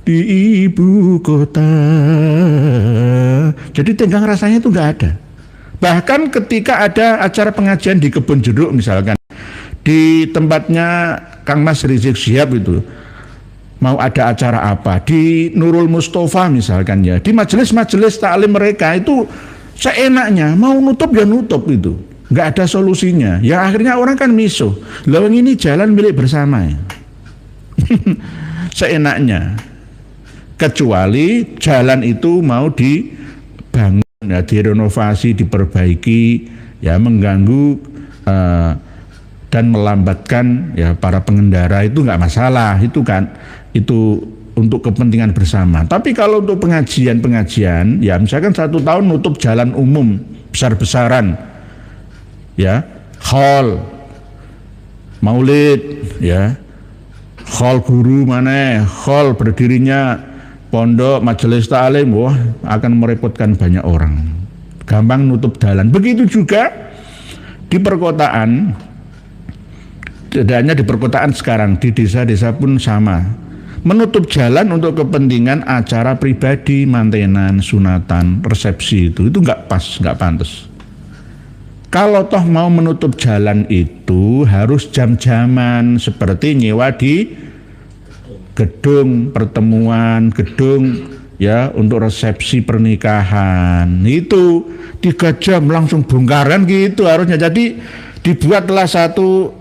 Speaker 1: di ibu kota. Jadi tenggang rasanya itu nggak ada. Bahkan ketika ada acara pengajian di Kebun Jeruk misalkan, di tempatnya Kang Mas Rizik Syihab itu, mau ada acara apa, di Nurul Mustafa misalkan ya, di majelis-majelis taklim mereka itu seenaknya, mau nutup ya nutup itu, nggak ada solusinya. Ya akhirnya orang kan misuh, lawang ini jalan milik bersama ya. Seenaknya, kecuali jalan itu mau dibangun, ya, direnovasi, diperbaiki, ya mengganggu dan melambatkan ya para pengendara itu nggak masalah, itu kan itu untuk kepentingan bersama. Tapi kalau untuk pengajian ya misalkan 1 tahun nutup jalan umum besar-besaran, ya hall maulid, ya hall guru mana, hall berdirinya pondok majelis taklim, wah akan merepotkan banyak orang, gampang nutup jalan. Begitu juga di perkotaan, tidak hanya di perkotaan sekarang, di desa-desa pun sama, menutup jalan untuk kepentingan acara pribadi, mantenan, sunatan, resepsi itu nggak pas, nggak pantas. Kalau toh mau menutup jalan itu harus jam-jaman, seperti nyewa di gedung pertemuan, gedung ya untuk resepsi pernikahan. Itu 3 jam langsung bongkaran gitu harusnya. Jadi dibuatlah satu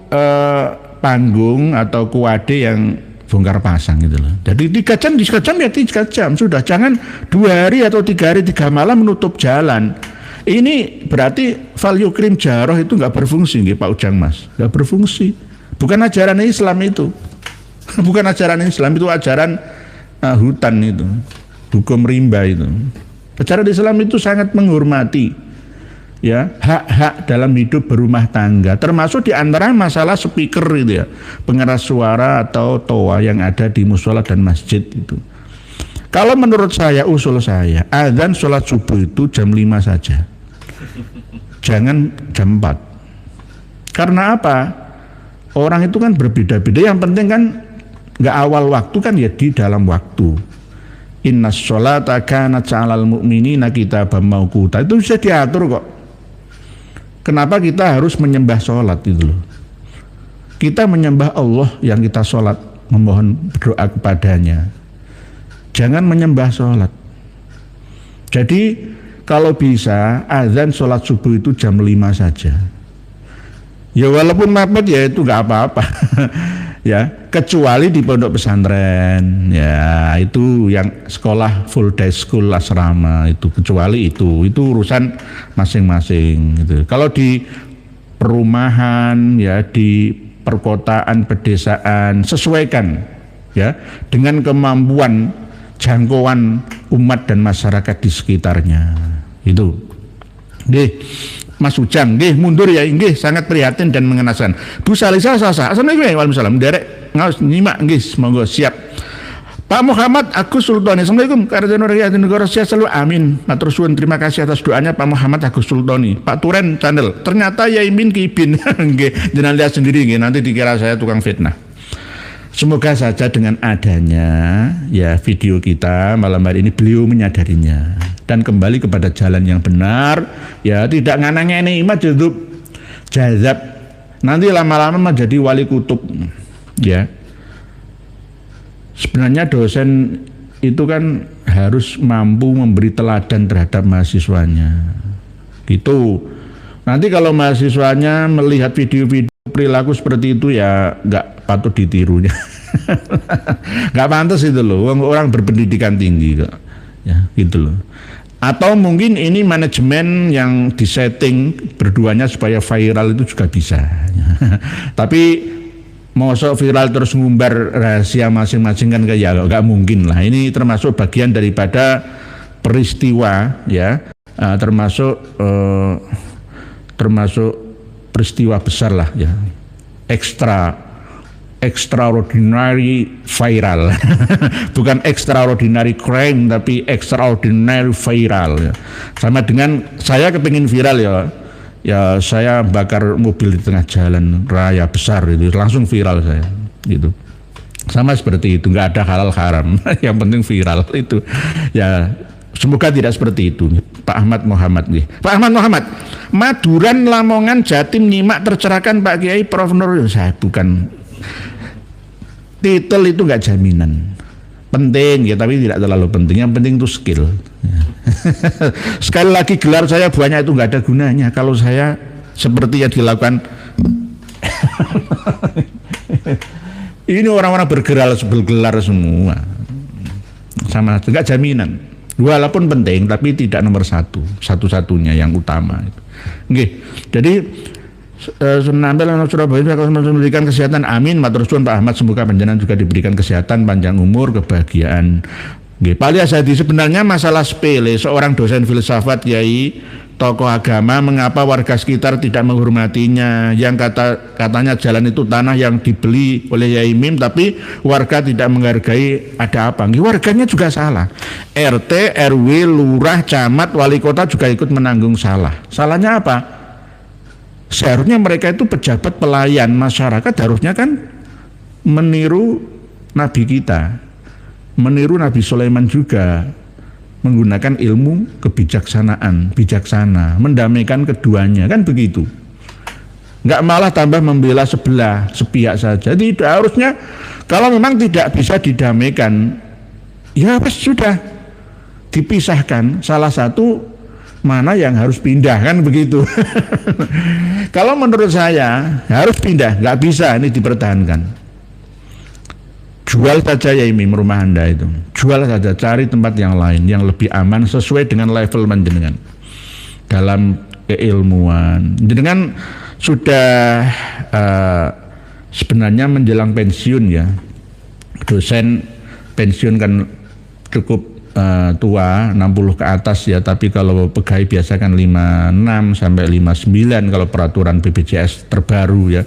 Speaker 1: panggung atau kuade yang bongkar pasang gitu loh. Jadi 3 jam ya 3 jam sudah. Jangan 2 hari atau 3 hari 3 malam menutup jalan. Ini berarti value krim jaroh itu nggak berfungsi, nggih Pak Ujang Mas, nggak berfungsi. Bukan ajaran Islam itu, bukan ajaran Islam itu, ajaran hutan itu, hukum rimba itu. Ajaran Islam itu sangat menghormati ya hak-hak dalam hidup berumah tangga, termasuk di antara masalah speaker itu ya, pengeras suara atau toa yang ada di musola dan masjid itu. Kalau menurut saya, usul saya, azan sholat subuh itu jam 5 saja, jangan jam 4. Karena apa? Orang itu kan berbeda-beda, yang penting kan nggak awal waktu kan ya di dalam waktu. Innas sholata kanat 'alal mu'minina kitaban mauquta, itu bisa diatur kok. Kenapa kita harus menyembah sholat itu loh? Kita menyembah Allah yang kita sholat, memohon berdoa kepadanya. Jangan menyembah sholat. Jadi kalau bisa azan sholat subuh itu jam 5 saja. Ya walaupun mepet ya itu nggak apa-apa. Ya kecuali di pondok pesantren, ya itu yang sekolah full day school asrama itu, kecuali itu urusan masing-masing gitu. Kalau di perumahan ya, di perkotaan, pedesaan, sesuaikan ya dengan kemampuan jangkauan umat dan masyarakat di sekitarnya. Itu nggih Mas Ujang, nggih mundur ya, nggih sangat prihatin dan mengenaskan. Bu Salisa sasa, assalamualaikum waalaikumsalam, derek ngaos nyimak nggih, monggo siap. Pak Muhammad Agus Sultoni, assalamualaikum Karjono Riyadi Negara sehat selalu, amin. Matur suwun, terima kasih atas doanya Pak Muhammad Agus Sultoni. Pak Turen Channel, ternyata Yaimin Kibin, nggih jenengan lihat sendiri nggih, nanti dikira saya tukang fitnah. Semoga saja dengan adanya ya video kita malam hari ini beliau menyadarinya dan kembali kepada jalan yang benar, ya tidak nganang-ngene imat hidup jazab, nanti lama-lama menjadi wali kutub ya. Sebenarnya dosen itu kan harus mampu memberi teladan terhadap mahasiswanya gitu. Nanti kalau mahasiswanya melihat video-video perilaku seperti itu ya nggak patut ditirunya. Nggak pantas itu loh, orang berpendidikan tinggi kok ya gitu loh. Atau mungkin ini manajemen yang disetting berduanya supaya viral itu juga bisa. Tapi mosok viral terus ngumbar rahasia masing-masing kan ya nggak mungkin lah. Ini termasuk bagian daripada peristiwa ya, termasuk peristiwa besar lah ya, extraordinary viral. Bukan extraordinary crime tapi extraordinary viral ya. Sama dengan saya kepingin viral ya saya bakar mobil di tengah jalan raya besar itu langsung viral saya gitu. Sama seperti itu, nggak ada halal haram. Yang penting viral itu. Ya, semoga tidak seperti itu. Pak Ahmad Muhammad nih. Pak Ahmad Muhammad, Maduran, Lamongan, Jatim nyimak tercerahkan Pak Kiai Prof Nur. Saya bukan, titel itu nggak jaminan. Penting ya, tapi tidak terlalu penting. Yang penting itu skill. Sekali lagi, gelar saya banyak itu nggak ada gunanya kalau saya seperti yang dilakukan. Ini orang-orang bergelar semua, sama nggak jaminan. Walaupun penting, tapi tidak nomor satu-satunya yang utama. Oke, jadi Senampil Surabaya memberikan kesehatan, amin. Matur suwun Pak Ahmad, semoga panjenengan juga diberikan kesehatan, panjang umur, kebahagiaan. Nggih, Pali Asadi, sebenarnya masalah sepele. Seorang dosen filsafat, kiai, tokoh agama, mengapa warga sekitar tidak menghormatinya? Yang katanya jalan itu tanah yang dibeli oleh Yai Mim, tapi warga tidak menghargai, ada apa? Nggih, warganya juga salah. RT, RW, lurah, camat, wali kota juga ikut menanggung salah. Salahnya apa? Seharusnya mereka itu pejabat pelayan masyarakat, harusnya kan meniru Nabi kita, meniru Nabi Sulaiman juga, menggunakan ilmu kebijaksanaan, bijaksana, mendamaikan keduanya, kan begitu. Nggak malah tambah membela sebelah, sepihak saja. Tidak, harusnya kalau memang tidak bisa didamaikan, ya sudah dipisahkan, salah satu mana yang harus pindah, kan begitu. Kalau menurut saya harus pindah, nggak bisa ini dipertahankan. Jual saja ya ini rumah Anda itu, jual saja, cari tempat yang lain yang lebih aman sesuai dengan level panjenengan dalam keilmuan. Jenengan sudah sebenarnya menjelang pensiun ya, dosen pensiun kan cukup tua, 60 ke atas ya, tapi kalau pegawai biasa kan 56 sampai 59 kalau peraturan BPJS terbaru ya.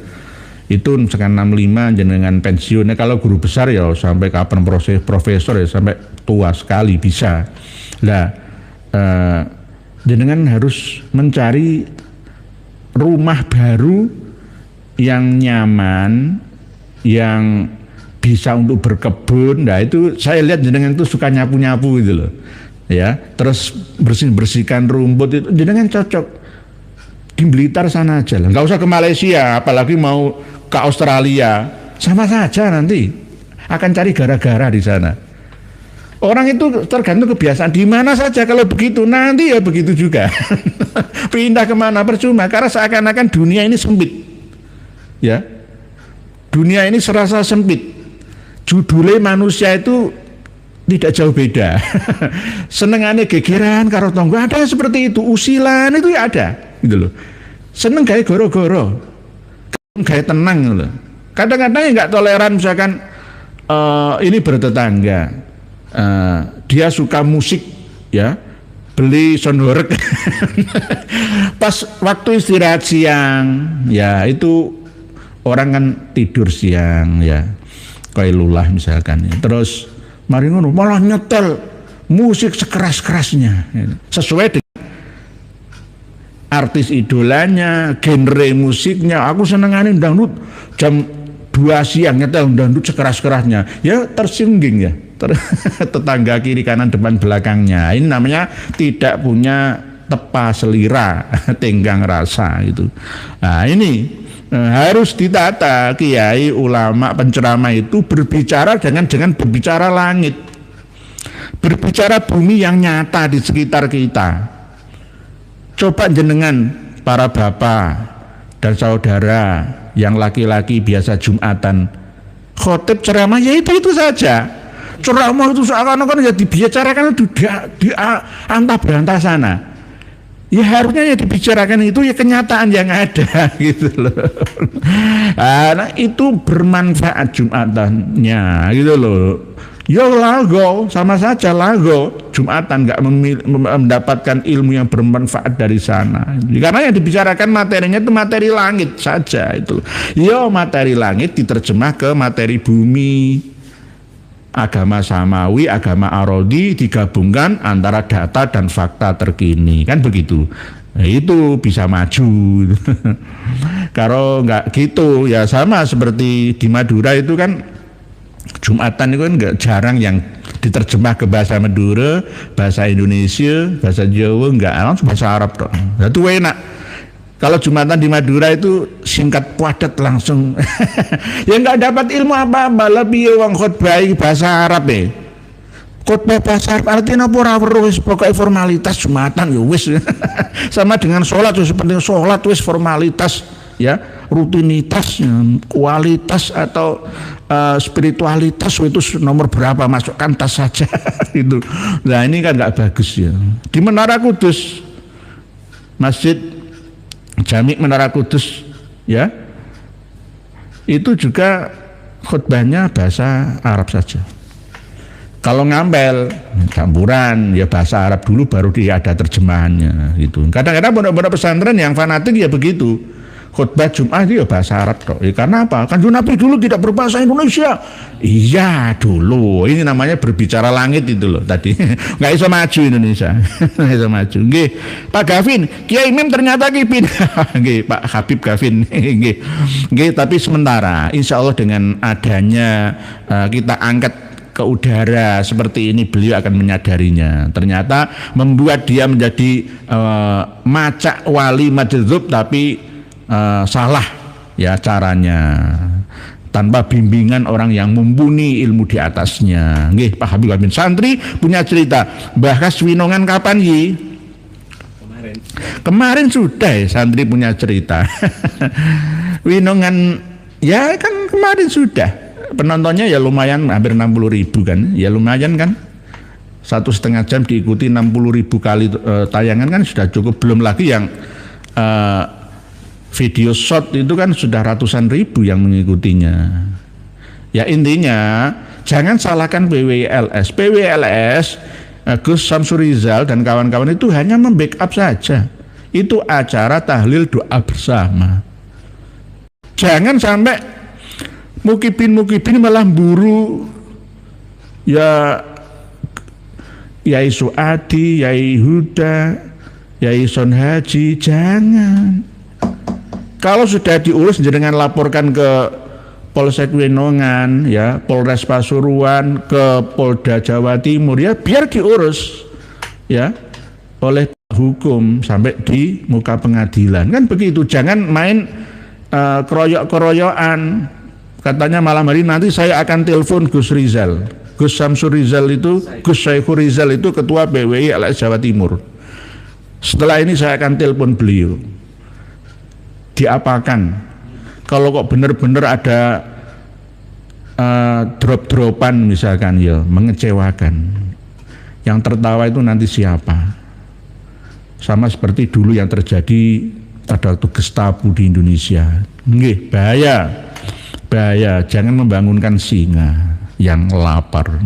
Speaker 1: Itu misalkan 65 jenengan pensiunnya, kalau guru besar ya sampai kapan profesor ya sampai tua sekali bisa. Nah, jenengan harus mencari rumah baru yang nyaman, yang bisa untuk berkebun. Nah itu saya lihat jenengan itu suka nyapu-nyapu gitu loh ya, terus bersihkan rumput, itu jenengan cocok di Blitar sana aja lah, nggak usah ke Malaysia, apalagi mau ke Australia, sama saja nanti akan cari gara-gara di sana. Orang itu tergantung kebiasaan, di mana saja kalau begitu nanti ya begitu juga. Pindah kemana percuma, karena seakan-akan dunia ini sempit ya, dunia ini serasa sempit. Judulnya manusia itu tidak jauh beda. Senengannya gegeran karo tonggo, ada seperti itu, usilan itu ya ada gitu loh. Seneng kayak goro-goro, kayak tenang gitu loh. Kadang-kadang ya nggak toleran, misalkan ini bertetangga, dia suka musik ya, beli soundwork. Pas waktu istirahat siang ya, itu orang kan tidur siang ya, Qailullah misalkan, terus mari ngono malah nyetel musik sekeras-kerasnya sesuai dengan artis idolanya, genre musiknya. Aku senengane dangdut jam 2 siang nyetel dangdut sekeras-kerasnya, ya tersinggung ya tetangga kiri kanan depan belakangnya. Ini namanya tidak punya tepa selira, tenggang rasa gitu. Nah ini harus ditata. Kiai, ulama, penceramah itu berbicara dengan berbicara langit, berbicara bumi yang nyata di sekitar kita. Coba jenengan para bapak dan saudara yang laki-laki biasa Jumatan, khotib ceramah ya itu saja. Ceramah itu seakan-akan ya dibicarakan di antah berantah sana. Ya harusnya ya dibicarakan itu ya kenyataan yang ada gitu loh. Nah, itu bermanfaat Jumatannya gitu loh. Ya lago, sama saja lago. Jumatan nggak mendapatkan ilmu yang bermanfaat dari sana. Karena yang dibicarakan materinya itu materi langit saja itu. Ya materi langit diterjemah ke materi bumi. Agama samawi, agama arodi digabungkan antara data dan fakta terkini, kan begitu. Nah, itu bisa maju. Kalau nggak gitu ya sama seperti di Madura itu kan Jumatan itu kan nggak jarang yang diterjemah ke bahasa Madura, bahasa Indonesia, bahasa Jawa, nggak langsung bahasa Arab toh. Itu enak. Kalau Jumatan di Madura itu singkat padat langsung. Ya nggak dapat ilmu apa-apa, lebih wong khotbah bahasa Arab ya. Khotbah bahasa Arab artinya apa ora weruh, pokoknya formalitas Jumatan ya wis. Sama dengan sholat, sepenting sholat wis formalitas ya, rutinitas, kualitas atau spiritualitas itu nomor berapa, masukkan tas saja itu. Nah ini kan nggak bagus ya. Di Menara Kudus, Masjid Jami Menara Kudus ya, itu juga khutbahnya bahasa Arab saja. Kalau Ngampel campuran ya bahasa Arab dulu baru dia ada terjemahannya gitu. Kadang-kadang pondok-pondok pesantren yang fanatik ya begitu. Khutbah Jumat itu ya bahasa Arab kok. Ya, karena apa? Kan Nabi dulu tidak berbahasa Indonesia. Iya dulu. Ini namanya berbicara langit itu loh tadi. Nggak bisa maju Indonesia. Nggak bisa maju. Nggih, Pak Gavin, Kiai Mim ternyata kipin. Nggih, Pak Habib Gavin. Nggih. Nggih, tapi sementara insya Allah dengan adanya kita angkat ke udara seperti ini, beliau akan menyadarinya. Ternyata membuat dia menjadi macak wali majdzub tapi salah ya caranya, tanpa bimbingan orang yang mumpuni ilmu di atasnya. Nggih, Pak Habib Amin santri punya cerita. Bahas Winongan kapan Yi? Kemarin sudah ya, santri punya cerita. Winongan ya kan kemarin sudah. Penontonnya ya lumayan, hampir 60.000 kan. Ya lumayan kan. 1,5 jam diikuti 60.000 kali tayangan kan sudah cukup. Belum lagi yang video shot itu kan sudah ratusan ribu yang mengikutinya. Ya intinya jangan salahkan PWLS. PWLS, Gus Samsur Rizal dan kawan-kawan itu hanya membackup saja. Itu acara tahlil doa bersama. Jangan sampai mukibin malah buru ya Yai Suadi, Yai Huda, Yai Son Haji, jangan. Kalau sudah diurus jenengan laporkan ke Polsek Winongan ya, Polres Pasuruan, ke Polda Jawa Timur ya, biar diurus ya oleh hukum sampai di muka pengadilan kan begitu. Jangan main keroyok-keroyokan. Katanya malam hari nanti saya akan telepon Gus Rizal, Gus Samsur Rizal itu, Gus Saikhul Rizal itu ketua PWI LS Jawa Timur. Setelah ini saya akan telepon beliau. Diapakan? Kalau kok benar-benar ada drop-dropan misalkan ya, mengecewakan. Yang tertawa itu nanti siapa? Sama seperti dulu yang terjadi pada waktu Gestapo di Indonesia. Nggih, bahaya. Bahaya, jangan membangunkan singa yang lapar.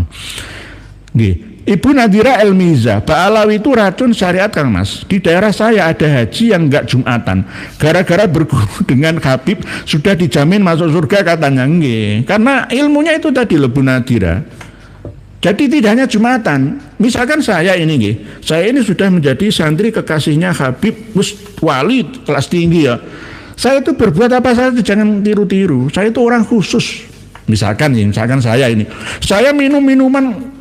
Speaker 1: Nggih. Ibu Nadira Elmiza, Pak Alawi itu racun syariat Kang Mas. Di daerah saya ada haji yang enggak Jumatan. Gara-gara berguru dengan Habib sudah dijamin masuk surga katanya. Nggih. Karena ilmunya itu tadi loh Bu Nadira. Jadi tidak hanya Jumatan. Misalkan saya ini nggih. Saya ini sudah menjadi santri kekasihnya Habib Wali kelas tinggi ya. Saya itu berbuat apa saja jangan tiru-tiru. Saya itu orang khusus. Misalkan saya ini. Saya minum minuman.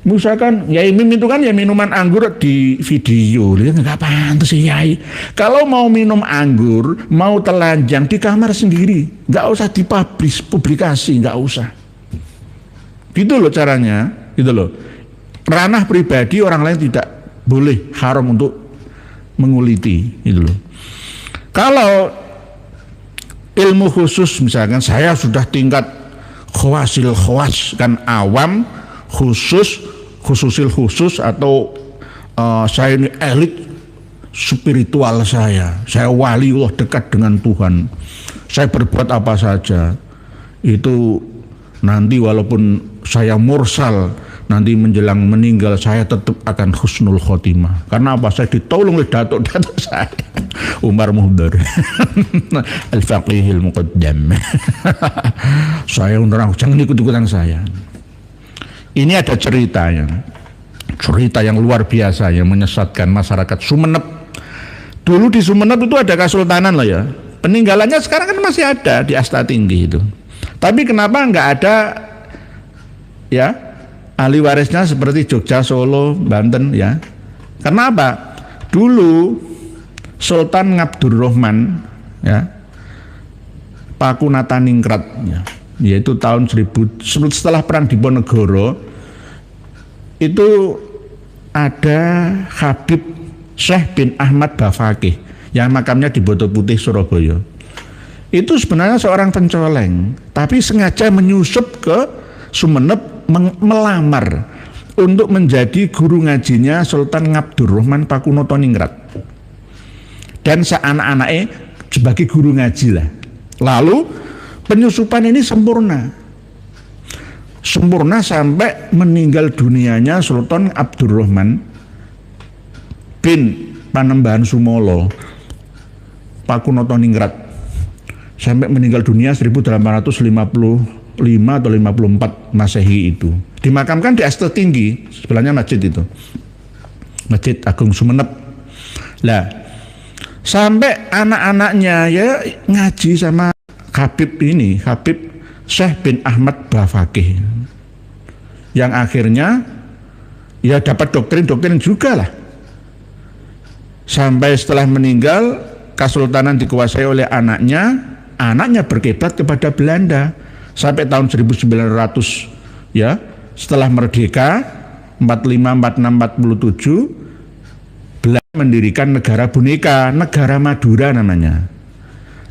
Speaker 1: Misalkan Yai Mim itu kan ya minuman anggur di video, nggak pantas sih Yai. Kalau mau minum anggur, mau telanjang di kamar sendiri, nggak usah dipublish, publikasi, nggak usah. Gitu loh caranya, gitu loh. Ranah pribadi orang lain tidak boleh, haram untuk menguliti, gitu loh. Kalau ilmu khusus misalkan saya sudah tingkat khawasil khawas kan awam, khusus atau saya ini elit spiritual saya wali Allah dekat dengan Tuhan, saya berbuat apa saja itu nanti walaupun saya mursal nanti menjelang meninggal saya tetap akan husnul khotimah. Karena apa? Saya ditolong oleh datuk saya Umar Muhdar Al-Faqihil Muqaddam. Saya undang jangan ikut-ikutan saya. Ini ada cerita yang luar biasa yang menyesatkan masyarakat Sumeneb. Dulu di Sumeneb itu ada kesultanan loh ya. Peninggalannya sekarang kan masih ada di Asta Tinggi itu. Tapi kenapa nggak ada ya, ahli warisnya seperti Jogja, Solo, Banten ya. Karena apa? Dulu Sultan Ngabdurrahman ya, Pakunataningrat ya, yaitu tahun 1000 setelah perang Diponegoro itu ada Habib Syekh bin Ahmad Bafakih yang makamnya di Boto Putih, Surabaya. Itu sebenarnya seorang pencoleng, tapi sengaja menyusup ke Sumeneb melamar untuk menjadi guru ngajinya Sultan Ngabdurrahman Pakunotoningrat. Dan seanak-anaknya sebagai guru ngaji lah. Lalu penyusupan ini sempurna sampai meninggal dunianya Sultan Abdurrahman bin Panembahan Sumolo Pakunotoningrat, sampai meninggal dunia 1855 atau 54 Masehi itu. Dimakamkan di Aste Tinggi, sebelahnya masjid itu, Masjid Agung Sumeneb. Lah, sampai anak-anaknya ya ngaji sama Habib ini, Habib Syekh bin Ahmad Bafakih, yang akhirnya ya dapat doktrin juga lah. Sampai setelah meninggal, kesultanan dikuasai oleh anaknya berkiblat kepada Belanda sampai tahun 1900 ya, setelah merdeka 45, 46, 47 Belanda mendirikan negara boneka, negara Madura namanya.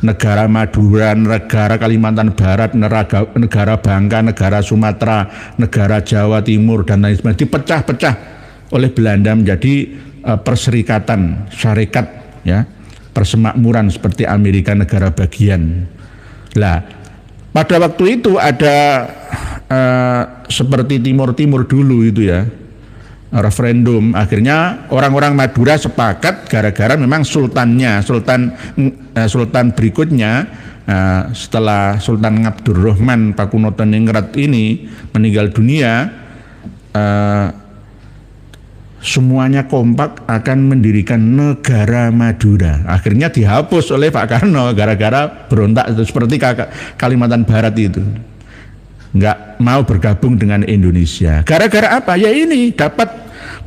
Speaker 1: Negara Madura, negara Kalimantan Barat, negara Bangka, negara Sumatera, negara Jawa Timur dan lain sebagainya dipecah-pecah oleh Belanda menjadi perserikatan, syarikat ya, persemakmuran seperti Amerika negara bagian. Lah, pada waktu itu ada seperti Timur dulu itu ya, referendum. Akhirnya orang-orang Madura sepakat gara-gara memang sultan berikutnya setelah Sultan Ngabdurrahman Pakunotoningrat ini meninggal dunia, semuanya kompak akan mendirikan negara Madura. Akhirnya dihapus oleh Pak Karno gara-gara berontak itu, seperti Kalimantan Barat itu nggak mau bergabung dengan Indonesia. Gara-gara apa? Ya ini dapat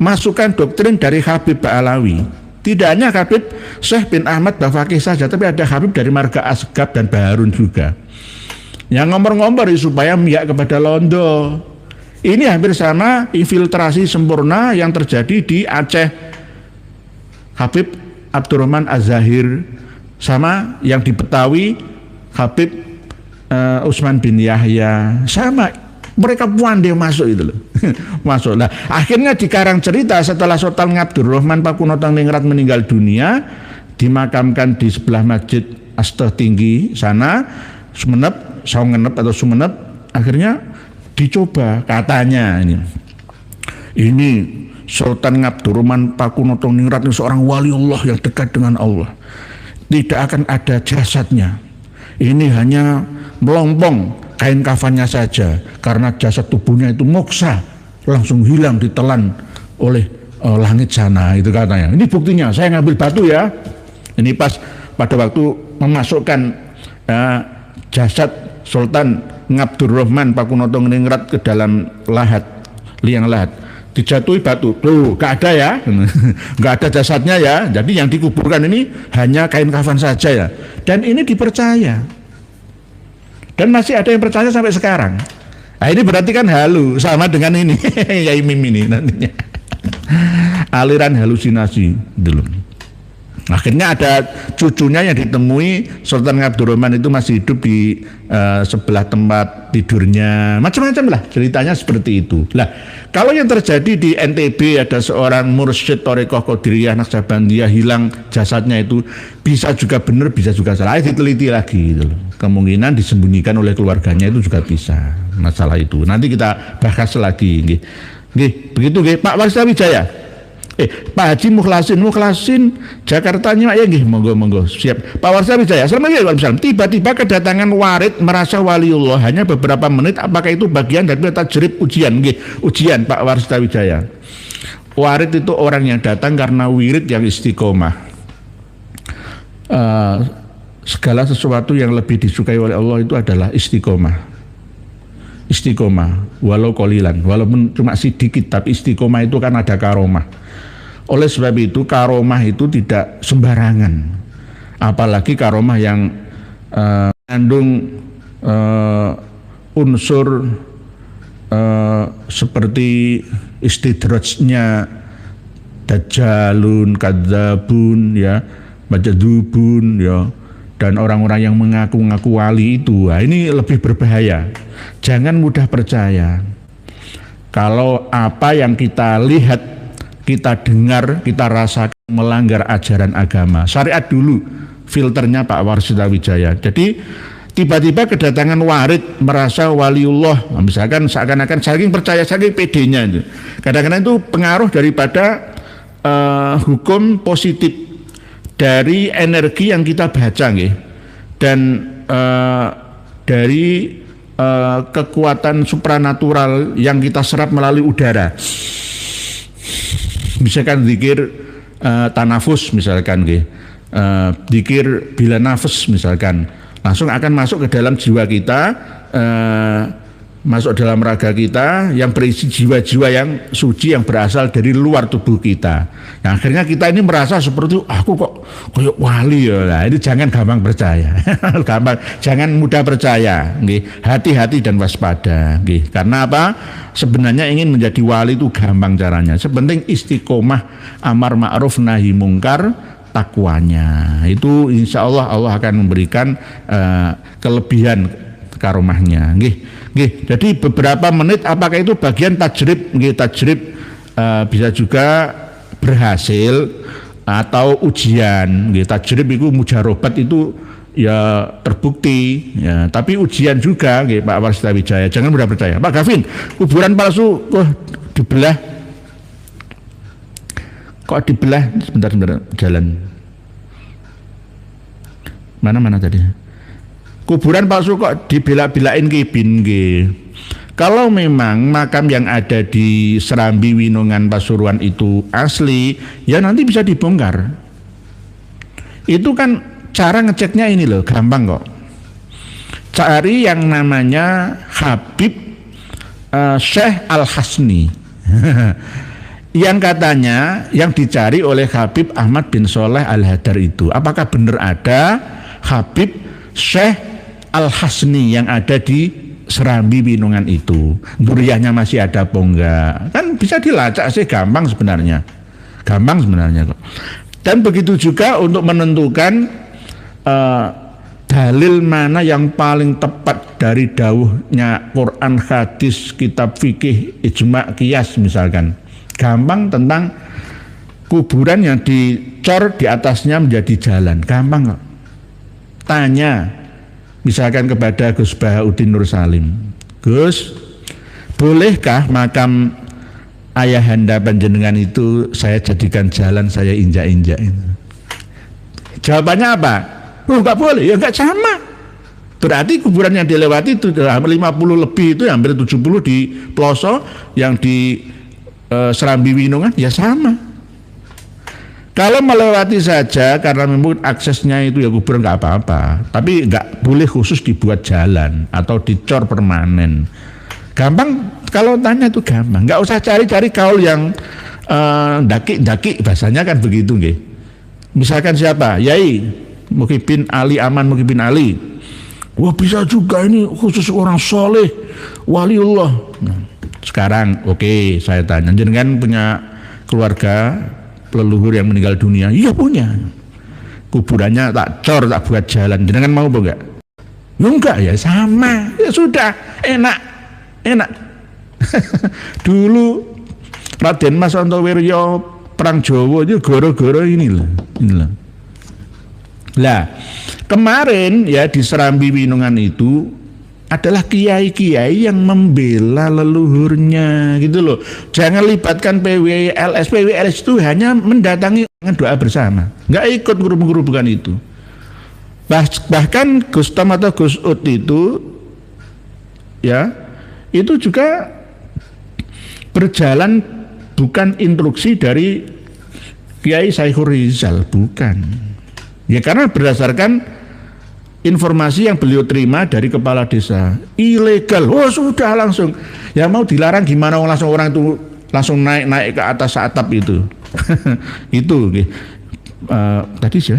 Speaker 1: masukan doktrin dari Habib Ba'alawi. Tidak hanya Habib Syekh bin Ahmad Bafakih saja, tapi ada Habib dari Marga Asgab dan Baharun juga, yang ngomor-ngomor supaya memihak kepada Londo. Ini hampir sama infiltrasi sempurna yang terjadi di Aceh, Habib Abdurrahman Az-Zahir, sama yang di Betawi Habib Utsman bin Yahya, sama mereka pandai masuk itu loh. Masuk. Nah, akhirnya dikarang cerita setelah Sultan Ngabdurrahman Pakunotoningrat meninggal dunia, dimakamkan di sebelah Masjid Aste Tinggi sana, Sumeneb, Saungenep atau Sumeneb. Akhirnya dicoba katanya ini Sultan Ngabdurrahman Pakunotoningrat ini seorang waliullah yang dekat dengan Allah. Tidak akan ada jasadnya. Ini hanya melompong kain kafannya saja, karena jasad tubuhnya itu moksa, langsung hilang ditelan oleh langit sana, itu katanya. Ini buktinya, saya ngambil batu ya. Ini pas pada waktu memasukkan jasad Sultan Ngabdurrahman Pakunotoningrat ke dalam liang lahat, dijatuhi batu, tuh gak ada ya, gak ada jasadnya ya. Jadi yang dikuburkan ini hanya kain kafan saja ya. Dan ini dipercaya. Dan masih ada yang percaya sampai sekarang. Nah, ini berarti kan halu, sama dengan ini Yai Mim ini nantinya. Aliran halusinasi dulu. Akhirnya ada cucunya yang ditemui Sultan Ngabdurrahman itu masih hidup di sebelah tempat tidurnya, macam-macam lah ceritanya seperti itu. Lah, kalau yang terjadi di NTB ada seorang mursyid Thariqah Qadiriyah Naksabandiyah hilang jasadnya, itu bisa juga benar, bisa juga salah, diteliti lagi gitu loh. Kemungkinan disembunyikan oleh keluarganya itu juga bisa, masalah itu. Nanti kita bahas lagi. Nggih, begitu nggih Pak Warsita Wijaya. Pak Haji Mukhlasin Jakartanya ya nggih, monggo siap. Pak Warsita Wijaya. Assalamualaikum. Tiba-tiba kedatangan warid merasa waliullah hanya beberapa menit, apakah itu bagian dari tajrib ujian? Nggih, ujian Pak Warsita Wijaya. Warid itu orang yang datang karena wirid yang istiqomah. Segala sesuatu yang lebih disukai oleh Allah itu adalah istiqomah. istiqomah walau qolilan, walaupun cuma sedikit, tapi istiqomah itu kan ada karomah. Oleh sebab itu karomah itu tidak sembarangan, apalagi karomah yang mengandung unsur seperti istidrajnya dajjalun, kadzabun, ya, majadzubun, ya, dan orang-orang yang mengaku-ngaku wali itu. Nah, ini lebih berbahaya. Jangan mudah percaya. Kalau apa yang kita lihat, kita dengar, kita rasakan melanggar ajaran agama. Syariat dulu filternya Pak Warsita Wijaya. Jadi tiba-tiba kedatangan warid merasa waliullah, misalkan seakan-akan saking percaya, saking pedenya itu. Kadang-kadang itu pengaruh daripada hukum positif dari energi yang kita baca, nggih, dan dari kekuatan supranatural yang kita serap melalui udara. Misalkan zikir tanafus, misalkan, nggih, zikir bila nafas, misalkan, langsung akan masuk ke dalam jiwa kita, masuk dalam raga kita yang berisi jiwa-jiwa yang suci yang berasal dari luar tubuh kita. Nah, akhirnya kita ini merasa seperti aku kok kayak wali ya. Nah, ini jangan gampang percaya. Jangan mudah percaya, nggih. Hati-hati dan waspada, nggih. Karena apa? Sebenarnya ingin menjadi wali itu gampang caranya. Sepenting istiqomah amar ma'ruf nahi mungkar, takwanya. Itu insya Allah Allah akan memberikan kelebihan karomahnya, nggih. Nggih, jadi beberapa menit apakah itu bagian tajrib, nggih, tajrib bisa juga berhasil atau ujian, nggih. Tajrib itu mujarobat itu ya terbukti, ya, tapi ujian juga, nggih, Pak Warsita Wijaya. Jangan mudah percaya. Pak Gavin, kuburan palsu dibelah. Kok dibelah? Sebentar jalan. Mana tadi? Kuburan palsu kok dibela-belain kibin, nggih. Kalau memang makam yang ada di Serambi Winongan Pasuruan itu asli, ya nanti bisa dibongkar. Itu kan cara ngeceknya ini loh, gampang kok. Cari yang namanya Habib Syekh Al-Hasni. Yang katanya yang dicari oleh Habib Ahmad bin Soleh Al-Hadar itu. Apakah benar ada Habib Syekh Al-Hasni yang ada di Serambi Winongan itu? Duriahnya masih ada apa enggak? Kan bisa dilacak sih, gampang sebenarnya. Gampang sebenarnya kok. Dan begitu juga untuk menentukan dalil mana yang paling tepat dari dawuhnya Quran, hadis, kitab fikih, ijma, qiyas misalkan. Gampang tentang kuburan yang dicor di atasnya menjadi jalan. Gampang kok. Tanya misalkan kepada Gus Bahauddin Nur Salim, Gus, bolehkah makam ayahanda panjenengan itu saya jadikan jalan, saya injak-injak? Jawabannya apa? Oh, enggak boleh. Ya enggak, sama. Berarti kuburan yang dilewati itu 50 lebih, itu hampir 70 di Ploso, yang di Serambi Winongan ya sama. Kalau melewati saja karena memang aksesnya itu ya kuburan nggak apa-apa, tapi nggak boleh khusus dibuat jalan atau dicor permanen. Gampang, kalau tanya itu gampang, nggak usah cari-cari kaul yang daki-daki, bahasanya kan begitu, nggih. Misalkan siapa, Yai Muhyiddin Ali Aman, Muhyiddin Ali, wah bisa juga ini khusus orang soleh, waliullah. Nah, sekarang oke, saya tanya, jenengan punya keluarga leluhur yang meninggal dunia? Iya punya. Kuburannya tak cor, tak buat jalan, jenengan mau apa enggak? Ya enggak, ya sama, ya sudah, enak. Dulu Raden Mas Antowiryo perang Jawa itu goro-goro inilah. Lah, kemarin ya di Serambi Winongan itu adalah kiai-kiai yang membela leluhurnya gitu loh. Jangan libatkan PWLS. PWLS itu hanya mendatangi doa bersama, nggak ikut guru-guru, bukan itu. Bahkan Gus Tom atau Gus Ut itu ya, itu juga berjalan bukan instruksi dari Kiai Saikhul Rizal, bukan. Ya karena berdasarkan informasi yang beliau terima dari kepala desa ilegal. Oh sudah langsung. Ya mau dilarang gimana langsung orang itu langsung naik ke atas atap itu. Itu nggih. Tadi sih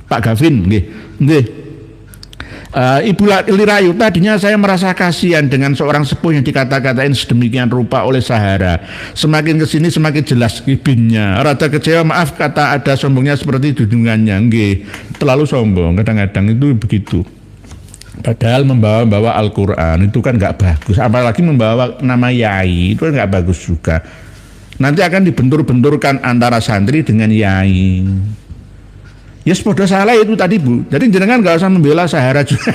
Speaker 1: Pak Gavin nggih. Nggih. Ibu Lirayu, tadinya saya merasa kasihan dengan seorang sepuh yang dikata-katain sedemikian rupa oleh Sahara. Semakin kesini semakin jelas ibinnya. Rada kecewa, maaf kata ada sombongnya seperti dudungannya. Nggih, terlalu sombong kadang-kadang itu begitu. Padahal membawa Al-Quran itu kan nggak bagus. Apalagi membawa nama yai itu kan nggak bagus juga. Nanti akan dibentur-benturkan antara santri dengan yai. Ya sudah salah itu tadi Bu. Jadi jenengan nggak usah membela Sahara juga.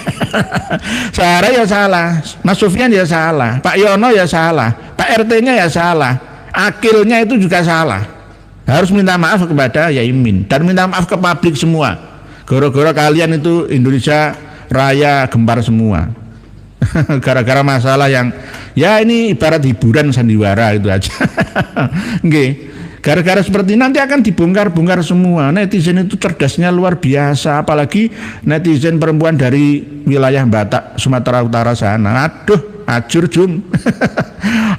Speaker 1: Sahara ya salah, Mas Sufyan ya salah, Pak Yono ya salah, Pak RT-nya ya salah, akilnya itu juga salah. Harus minta maaf kepada Yaimin dan minta maaf ke publik semua. Gara-gara kalian itu Indonesia Raya gempar semua. Gara-gara masalah yang ya ini ibarat hiburan sandiwara itu aja. Nggih. Gara-gara seperti ini nanti akan dibongkar-bongkar semua. Netizen itu cerdasnya luar biasa, apalagi netizen perempuan dari wilayah Batak, Sumatera Utara sana. Aduh, acur jum.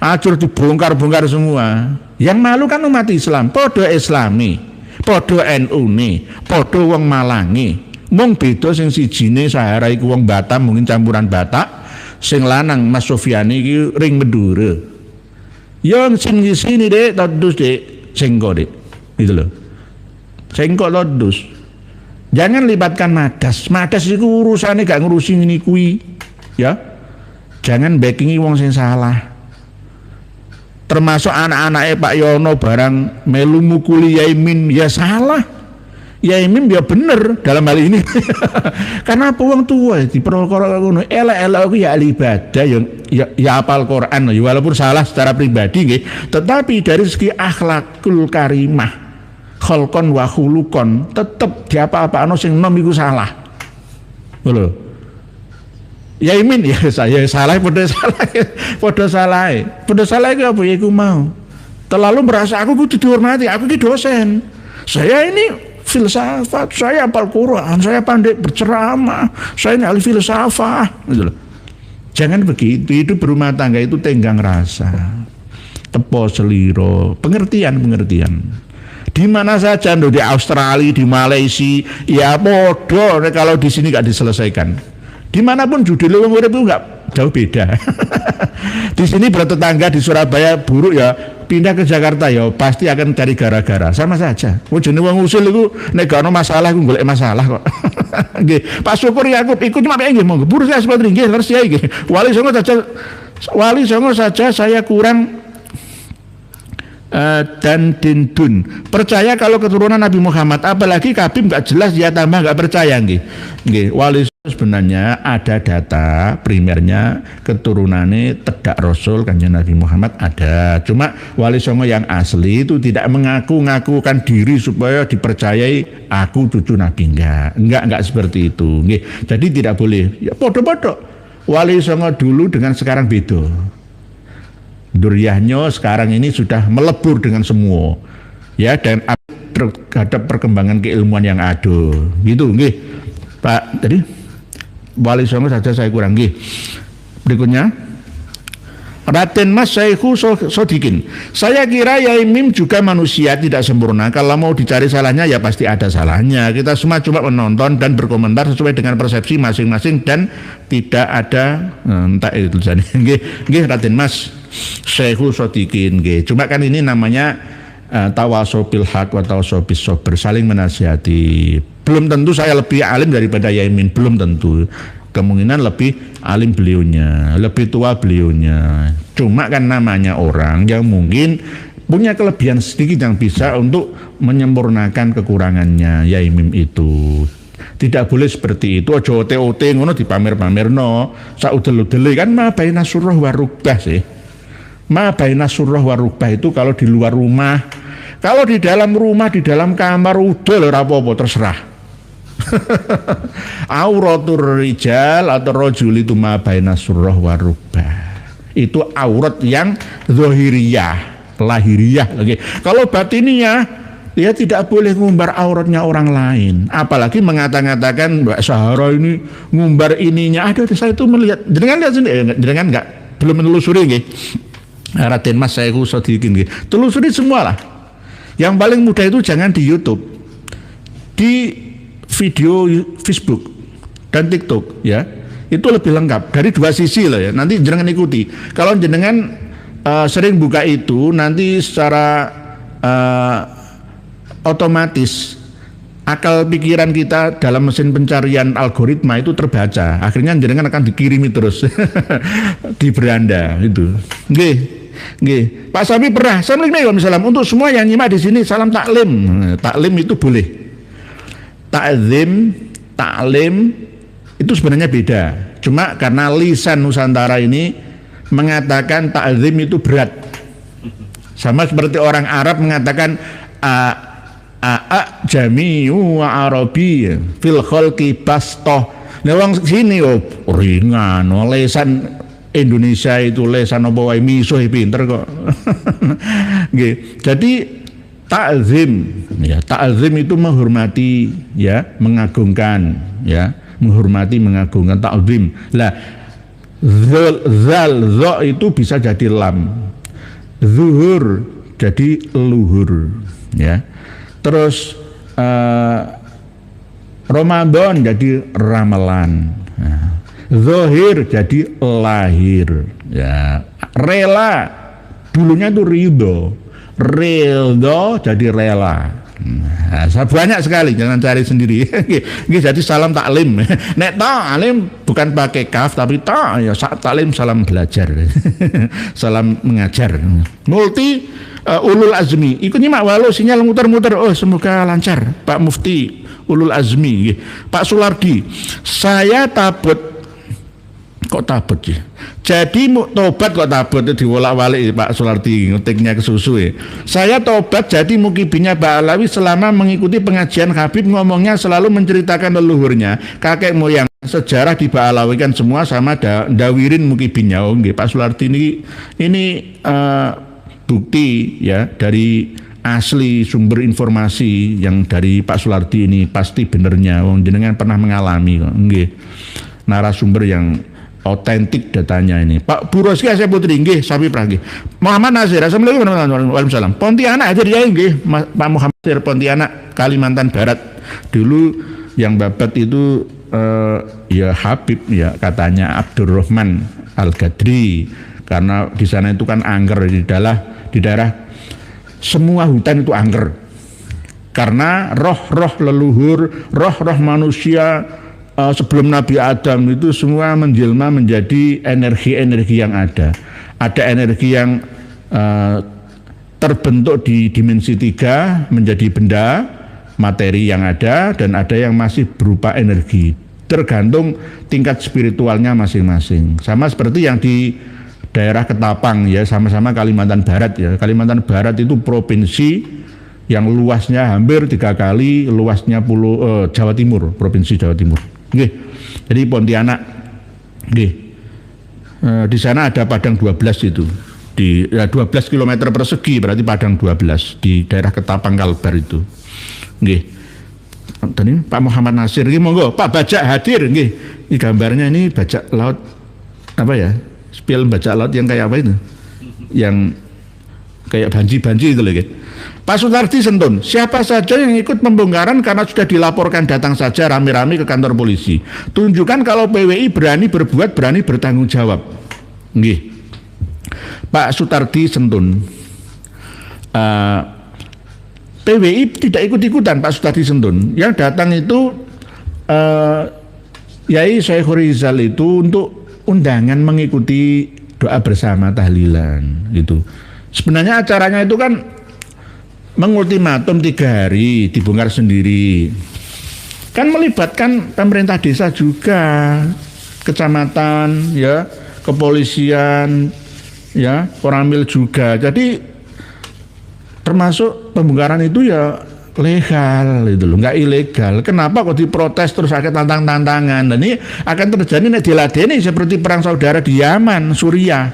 Speaker 1: Acur dibongkar-bongkar semua. Yang malu kan umat Islam, podo Islami, podo NU nih, podo wong Malangi. Mung beda sing sijine Sahara iku wong Batam, mungkin campuran Batak, sing lanang Mas Sofyani iki ring Madura. Yang sini Dek, todus Dek. Sengko Dek, gitu loh. Sengko lodus. Jangan libatkan Madas. Madas itu urusannya gak ngurusin ini kui, ya. Jangan backingi wong sing salah. Termasuk anak-anaknya Pak Yono barang melu mukuli Yaimin ya salah. Yaimin ya bener dalam hal ini. Karena apa wong tua di perkara ngono. Elek-elek aku ya ahli ibadah ya hafal Quran ya walaupun salah secara pribadi nggih, tetapi dari segi akhlakul karimah, kholqon wa khuluqon tetep diapa-apano sing nom iku salah. Lho. Yaimin ya saya salah padha salah. Padha salah. Padha salah iku apa ya iku mau. Terlalu merasa aku kudu dihormati, aku ki dosen. Saya ini filsafat, saya hafal Quran, saya pandai berceramah, saya ini ahli filsafah, gitu loh. Jangan begitu, itu berumah tangga itu tenggang rasa, tepo seliro, pengertian. Di mana saja, di Australia, di Malaysia, ya bodoh kalau di sini gak diselesaikan. Dimanapun judul wong urip itu nggak jauh beda. Di sini bertetangga di Surabaya buruk ya, pindah ke Jakarta ya pasti akan cari gara-gara, sama saja. Jenenge wong usul itu nek gak ono masalah iku golek masalah kok. Nggih, Pak Syukur ya aku ikut cuma pengen nggih monggo. Buru saya seperti nggih terus ya nggih. Wali Songo saja saya kurang dan dindun percaya kalau keturunan Nabi Muhammad, apalagi Kabim nggak jelas dia tambah nggak percaya nggih. Wali sebenarnya ada data primernya keturunannya tedak Rasul Kanjeng Nabi Muhammad ada, cuma Wali Songo yang asli itu tidak mengaku-ngakukan diri supaya dipercayai aku cucu Nabi, enggak seperti itu nggih. Jadi tidak boleh ya podo-podo Wali Songo dulu dengan sekarang beda. Duriahnya sekarang ini sudah melebur dengan semua ya, dan terhadap perkembangan keilmuan yang ada gitu nggih Pak. Tadi Wali Songo saja saya kurang nggih. Berikutnya Raden Mas Syaihu Sodikin, saya kira Yaimin juga manusia tidak sempurna, kalau mau dicari salahnya ya pasti ada salahnya. Kita semua cuma menonton dan berkomentar sesuai dengan persepsi masing-masing dan tidak ada entah itu tulisannya nggih Raden Mas Syaihu Sodikin nggih. Cuma kan ini namanya tawasau bil haq wa tawasau bis sabr, saling menasihati. Belum tentu saya lebih alim daripada Yaimin, belum tentu. Kemungkinan lebih alim beliaunya, lebih tua beliaunya. Cuma kan namanya orang yang mungkin punya kelebihan sedikit yang bisa untuk menyempurnakan kekurangannya. Yaimin itu tidak boleh seperti itu. Ojo ote-ote ngono dipamer-pamerno. Saudel-udele kan ma baina surah wa rukbah sih. Ma baina surah wa rukbah itu kalau di luar rumah. Kalau di dalam rumah, di dalam kamar udah ora apa-apa terserah. Auratur rijal atau rajul itu ma baina surah wa rukbah. Itu aurat yang zahiriyah, lahiriah. Kalau batiniah dia tidak boleh ngumbar auratnya orang lain, apalagi mengatakan Mbak Sahara ini ngumbar ininya. Ada saya itu melihat, jenengan lihat sendiri, jenengan enggak belum menelusuri nggih. Raden Mas saya usah dikin nggih. Telusuri semua lah. Yang paling mudah itu jangan di YouTube, di video Facebook dan TikTok ya. Itu lebih lengkap dari dua sisi lah ya. Nanti jenengan ikuti. Kalau jenengan sering buka itu, nanti secara otomatis akal pikiran kita dalam mesin pencarian algoritma itu terbaca. Akhirnya jenengan akan dikirimi terus di beranda itu. Nggih. Nggih. Pak Sapi pernah. Assalamualaikum warahmatullahi wabarakatuh. Untuk semua yang nyimak di sini salam taklim. Taklim itu boleh. Taklim itu sebenarnya beda. Cuma karena lisan Nusantara ini mengatakan taklim itu berat. Sama seperti orang Arab mengatakan jami'u wa arabi fil khalqi bastoh. Nah wong sini ringan, lesan Indonesia itu lesan apa wae misuh pinter kok. Nggih. Jadi ta'zim ya, ta'zim itu menghormati ya, mengagungkan ya, menghormati, mengagungkan, ta'zim. Lah zal itu bisa jadi lam. Zuhur jadi luhur ya. Terus Ramadan jadi ramalan, Zohir jadi lahir ya. Rela dulunya itu ridho jadi rela. Nah, banyak sekali, jangan cari sendiri. Ini jadi salam taklim. Nek taklim bukan pakai kaf tapi ya taklim salam belajar. Salam mengajar. Multi ulul azmi. Ikut nyimak walau sinyal muter-muter. Oh semoga lancar Pak Mufti ulul azmi. Pak Sulardi, saya tabut. Kok tabut ya? Jadi tobat kok tabut diwolak-walik Pak Sulardi ngetiknya ke susu ya. Saya tobat jadi mukibinya Pak Alawi selama mengikuti pengajian Habib, ngomongnya selalu menceritakan leluhurnya, kakek moyang, sejarah di Pak Alawi kan semua sama dawirin mukibinya. Oh nggih Pak Sulardi ini bukti ya dari asli sumber informasi yang dari Pak Sulardi ini pasti benernya. Wong jenengan pernah mengalami kok nggih. Narasumber yang otentik datanya ini. Pak Buroski saya putri nggih sapi pragi. Muhammad Nasir. Assalamualaikum warahmatullahi wabarakatuh. Pontianak aja dia nggih Pak Muhammad Nasir Pontianak Kalimantan Barat. Dulu yang babat itu ya Habib ya katanya Abdurrahman Al-Gadri, karena di sana itu kan angker di daerah semua hutan itu angker. Karena roh-roh leluhur, roh-roh manusia sebelum Nabi Adam itu semua menjelma menjadi energi-energi yang ada. Ada energi yang terbentuk di dimensi 3 menjadi benda, materi yang ada, dan ada yang masih berupa energi. Tergantung tingkat spiritualnya masing-masing. Sama seperti yang di daerah Ketapang ya, sama-sama Kalimantan Barat ya. Kalimantan Barat itu provinsi yang luasnya hampir 3 kali luasnya Jawa Timur, provinsi Jawa Timur. Nggih. Jadi Pontianak nggih. Di sana ada Padang 12 itu. Di 12 km persegi berarti Padang 12 di daerah Ketapang Kalbar itu. Nggih. Tadi Pak Muhammad Nasir nggih monggo Pak Bajak hadir nggih. Ini gambarnya ini bajak laut apa ya? Spill bajak laut yang kayak apa itu? Yang kayak banji-banji itu loh gitu. Pak Sutardi Sentun, siapa saja yang ikut pembongkaran karena sudah dilaporkan datang saja rame-rame ke kantor polisi. Tunjukkan kalau PWI berani berbuat, berani bertanggung jawab. Nggih. Pak Sutardi Sentun, PWI tidak ikut-ikutan Pak Sutardi Sentun. Yang datang itu Yai Syekhul Rizal itu untuk undangan mengikuti doa bersama tahlilan gitu. Sebenarnya acaranya itu kan mengultimatum 3 hari dibongkar sendiri, kan melibatkan pemerintah desa juga, kecamatan ya, kepolisian ya, Koramil juga. Jadi termasuk pembongkaran itu ya legal itu loh, nggak ilegal. Kenapa kok diprotes terus akan tantangan? Dan ini akan terjadi nek diladeni seperti perang saudara di Yaman, Suriah.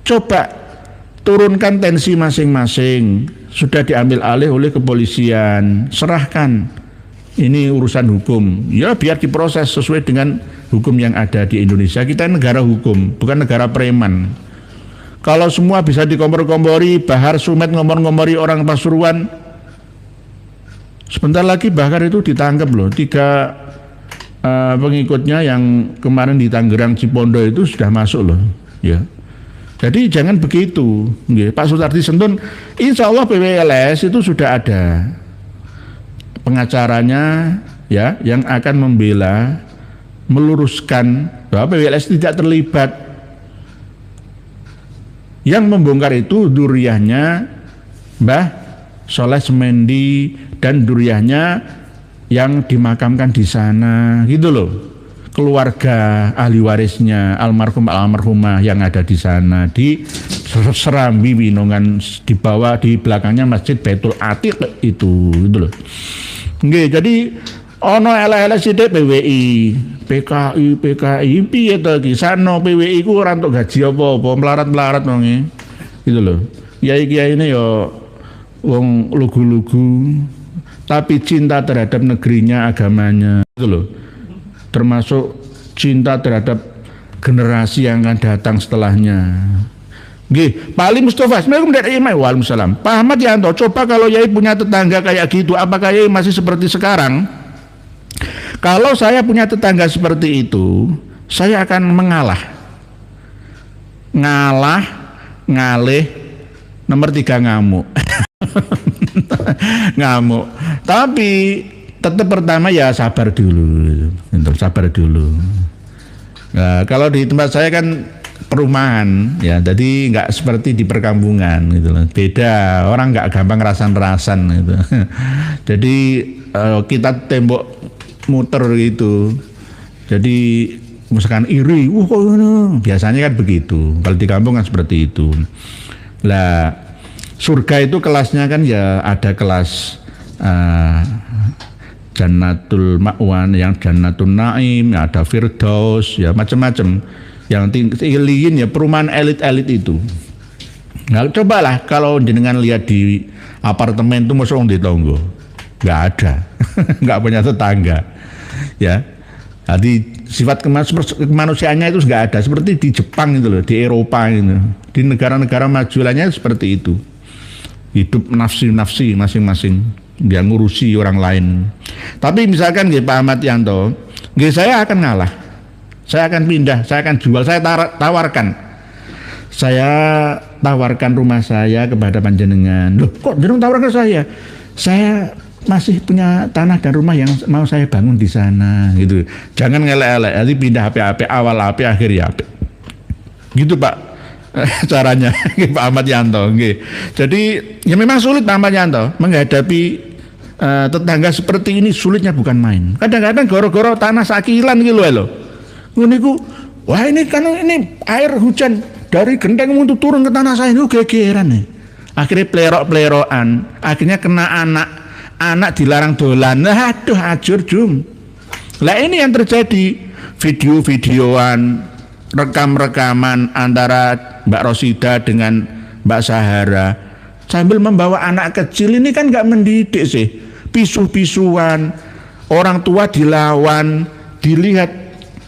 Speaker 1: Coba turunkan tensi masing-masing. Sudah diambil alih oleh kepolisian, serahkan. Ini urusan hukum. Ya biar diproses sesuai dengan hukum yang ada di Indonesia. Kita negara hukum, bukan negara preman. Kalau semua bisa dikompor-kompori, Bahar Sumet ngompor-ngompori orang Pasuruan, sebentar lagi Bahar itu ditangkap loh. 3 pengikutnya yang kemarin di Tangerang Cipondo itu sudah masuk loh. Ya. Jadi jangan begitu. Pak Sutardi Sentun, insya Allah PWLS itu sudah ada pengacaranya ya yang akan membela, meluruskan bahwa PWLS tidak terlibat. Yang membongkar itu duriahnya Mbah Soleh Semendi dan duriahnya yang dimakamkan di sana, gitu loh. Keluarga ahli warisnya almarhumah yang ada di sana di Serambi Winongan, di bawah di belakangnya Masjid Baitul Atiq itu, gitu loh. Nggih, jadi ono elek-elek sithik PWI, PKI piye to iki? Sano PWI ku ora entuk gaji apa-apa, melarat-melarat wonge. Gitu loh. Kiai-kiai ini ya wong lugu-lugu tapi cinta terhadap negerinya, agamanya, gitu loh. Termasuk cinta terhadap generasi yang akan datang setelahnya. Nggih, Pak Ali Mustafa, Waalaikumsalam. Pak Ahmad Yanto, coba kalau Yai punya tetangga kayak gitu, apakah Yai masih seperti sekarang? Kalau saya punya tetangga seperti itu, saya akan mengalah. Ngalih, nomor 3 ngamuk. Ngamuk. Tapi tetap pertama ya sabar dulu. Sabar dulu. Nah, kalau di tempat saya kan perumahan ya, jadi nggak seperti di perkampungan gitu loh. Beda, orang nggak gampang rasan-rasan gitu. Jadi kita tembok muter gitu. Jadi misalkan iri, kok ini? Biasanya kan begitu. Kalau di kampung kan seperti itu. Lah, surga itu kelasnya kan ya ada kelas Jannatul Ma'wan, yang Jannatul Naim, ya ada Firdaus, ya macam-macam. Yang tinggiin ya perumahan elit-elit itu. Nah, cobalah kalau jenengan lihat di apartemen itu mosok di tonggo. Nggak ada. Nggak punya tetangga. Ya. Jadi sifat kemanusiaannya itu nggak ada, seperti di Jepang itu loh, di Eropa gitu. Di negara-negara maju lainnya seperti itu. Hidup nafsi-nafsi masing-masing, dia ngurusi orang lain. Tapi misalkan Pak Ahmad Yanto, saya akan ngalah, saya akan pindah, saya akan jual, saya tawarkan rumah saya kepada panjenengan. Loh, kok jenengan tawarkan saya masih punya tanah dan rumah yang mau saya bangun di sana, gitu. Jangan ngelek-elek, nanti pindah HP awal HP akhir ya HP. Gitu Pak. Caranya Pak Ahmad Yanto. Jadi ya memang sulit Pak Ahmad Yanto menghadapi tetangga seperti ini, sulitnya bukan main. Kadang-kadang goro-goro tanah sakilan gitu loh. Nguniku, wah ini kan ini air hujan dari genteng untuk turun ke tanah saya, itu gegeran nih. Akhirnya plerok-plerokan, akhirnya kena anak dilarang dolan. Aduh ajur jum. Lah ini yang terjadi, video-videoan, rekam-rekaman antara Mbak Rosida dengan Mbak Sahara sambil membawa anak kecil, ini kan nggak mendidik sih. Pisu-pisuan, orang tua dilawan, dilihat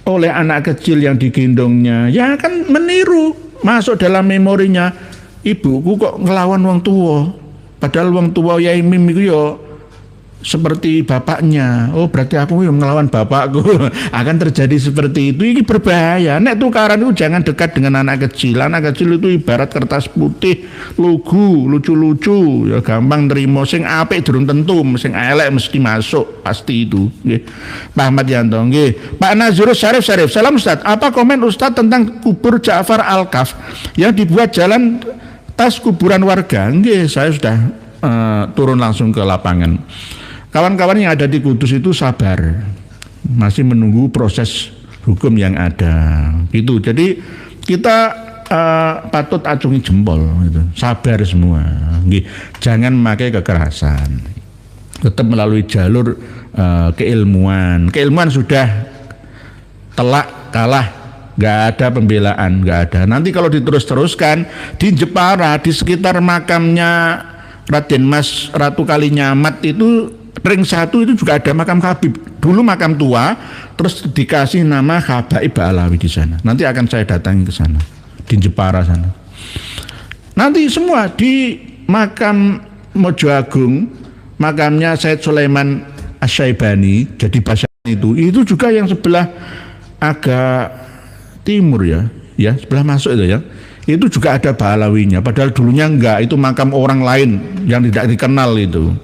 Speaker 1: oleh anak kecil yang digendongnya, ya kan meniru, masuk dalam memorinya, ibuku kok ngelawan wong tua, padahal wong tua ya imim itu yo seperti bapaknya. Oh berarti aku yang melawan bapakku. Akan terjadi seperti itu. Ini berbahaya. Nek tukaran itu jangan dekat dengan anak kecil. Anak kecil itu ibarat kertas putih, lugu, lucu-lucu, ya gampang nerimo. Sing apik durung tentu, sing elek mesti masuk, pasti itu. Nggih. Pak Ahmad Yanto, nggih. Pak Nazrul Syarif. Salam Ustaz. Apa komen Ustaz tentang kubur Ja'far Al-Kaf yang dibuat jalan tas kuburan warga? Nggih, saya sudah turun langsung ke lapangan. Kawan-kawan yang ada di Kudus itu sabar, masih menunggu proses hukum yang ada, gitu. Jadi kita patut acungi jempol, gitu. Sabar semua, gitu. Jangan memakai kekerasan, tetap melalui jalur keilmuan. Keilmuan sudah telak kalah nggak ada pembelaan, nggak ada. Nanti kalau diterus-teruskan di Jepara, di sekitar makamnya Raden Mas Ratu Kalinyamat itu ring 1 itu juga ada makam Habib. Dulu makam tua, terus dikasih nama Habaib Ba'alawi di sana. Nanti akan saya datangi ke sana, di Jepara sana. Nanti semua di makam Mojo Agung, makamnya Said Sulaiman Asyaibani, jadi bahasa itu juga yang sebelah agak timur ya, sebelah masuk itu ya. Itu juga ada Ba'alawinya, padahal dulunya enggak, itu makam orang lain yang tidak dikenal itu.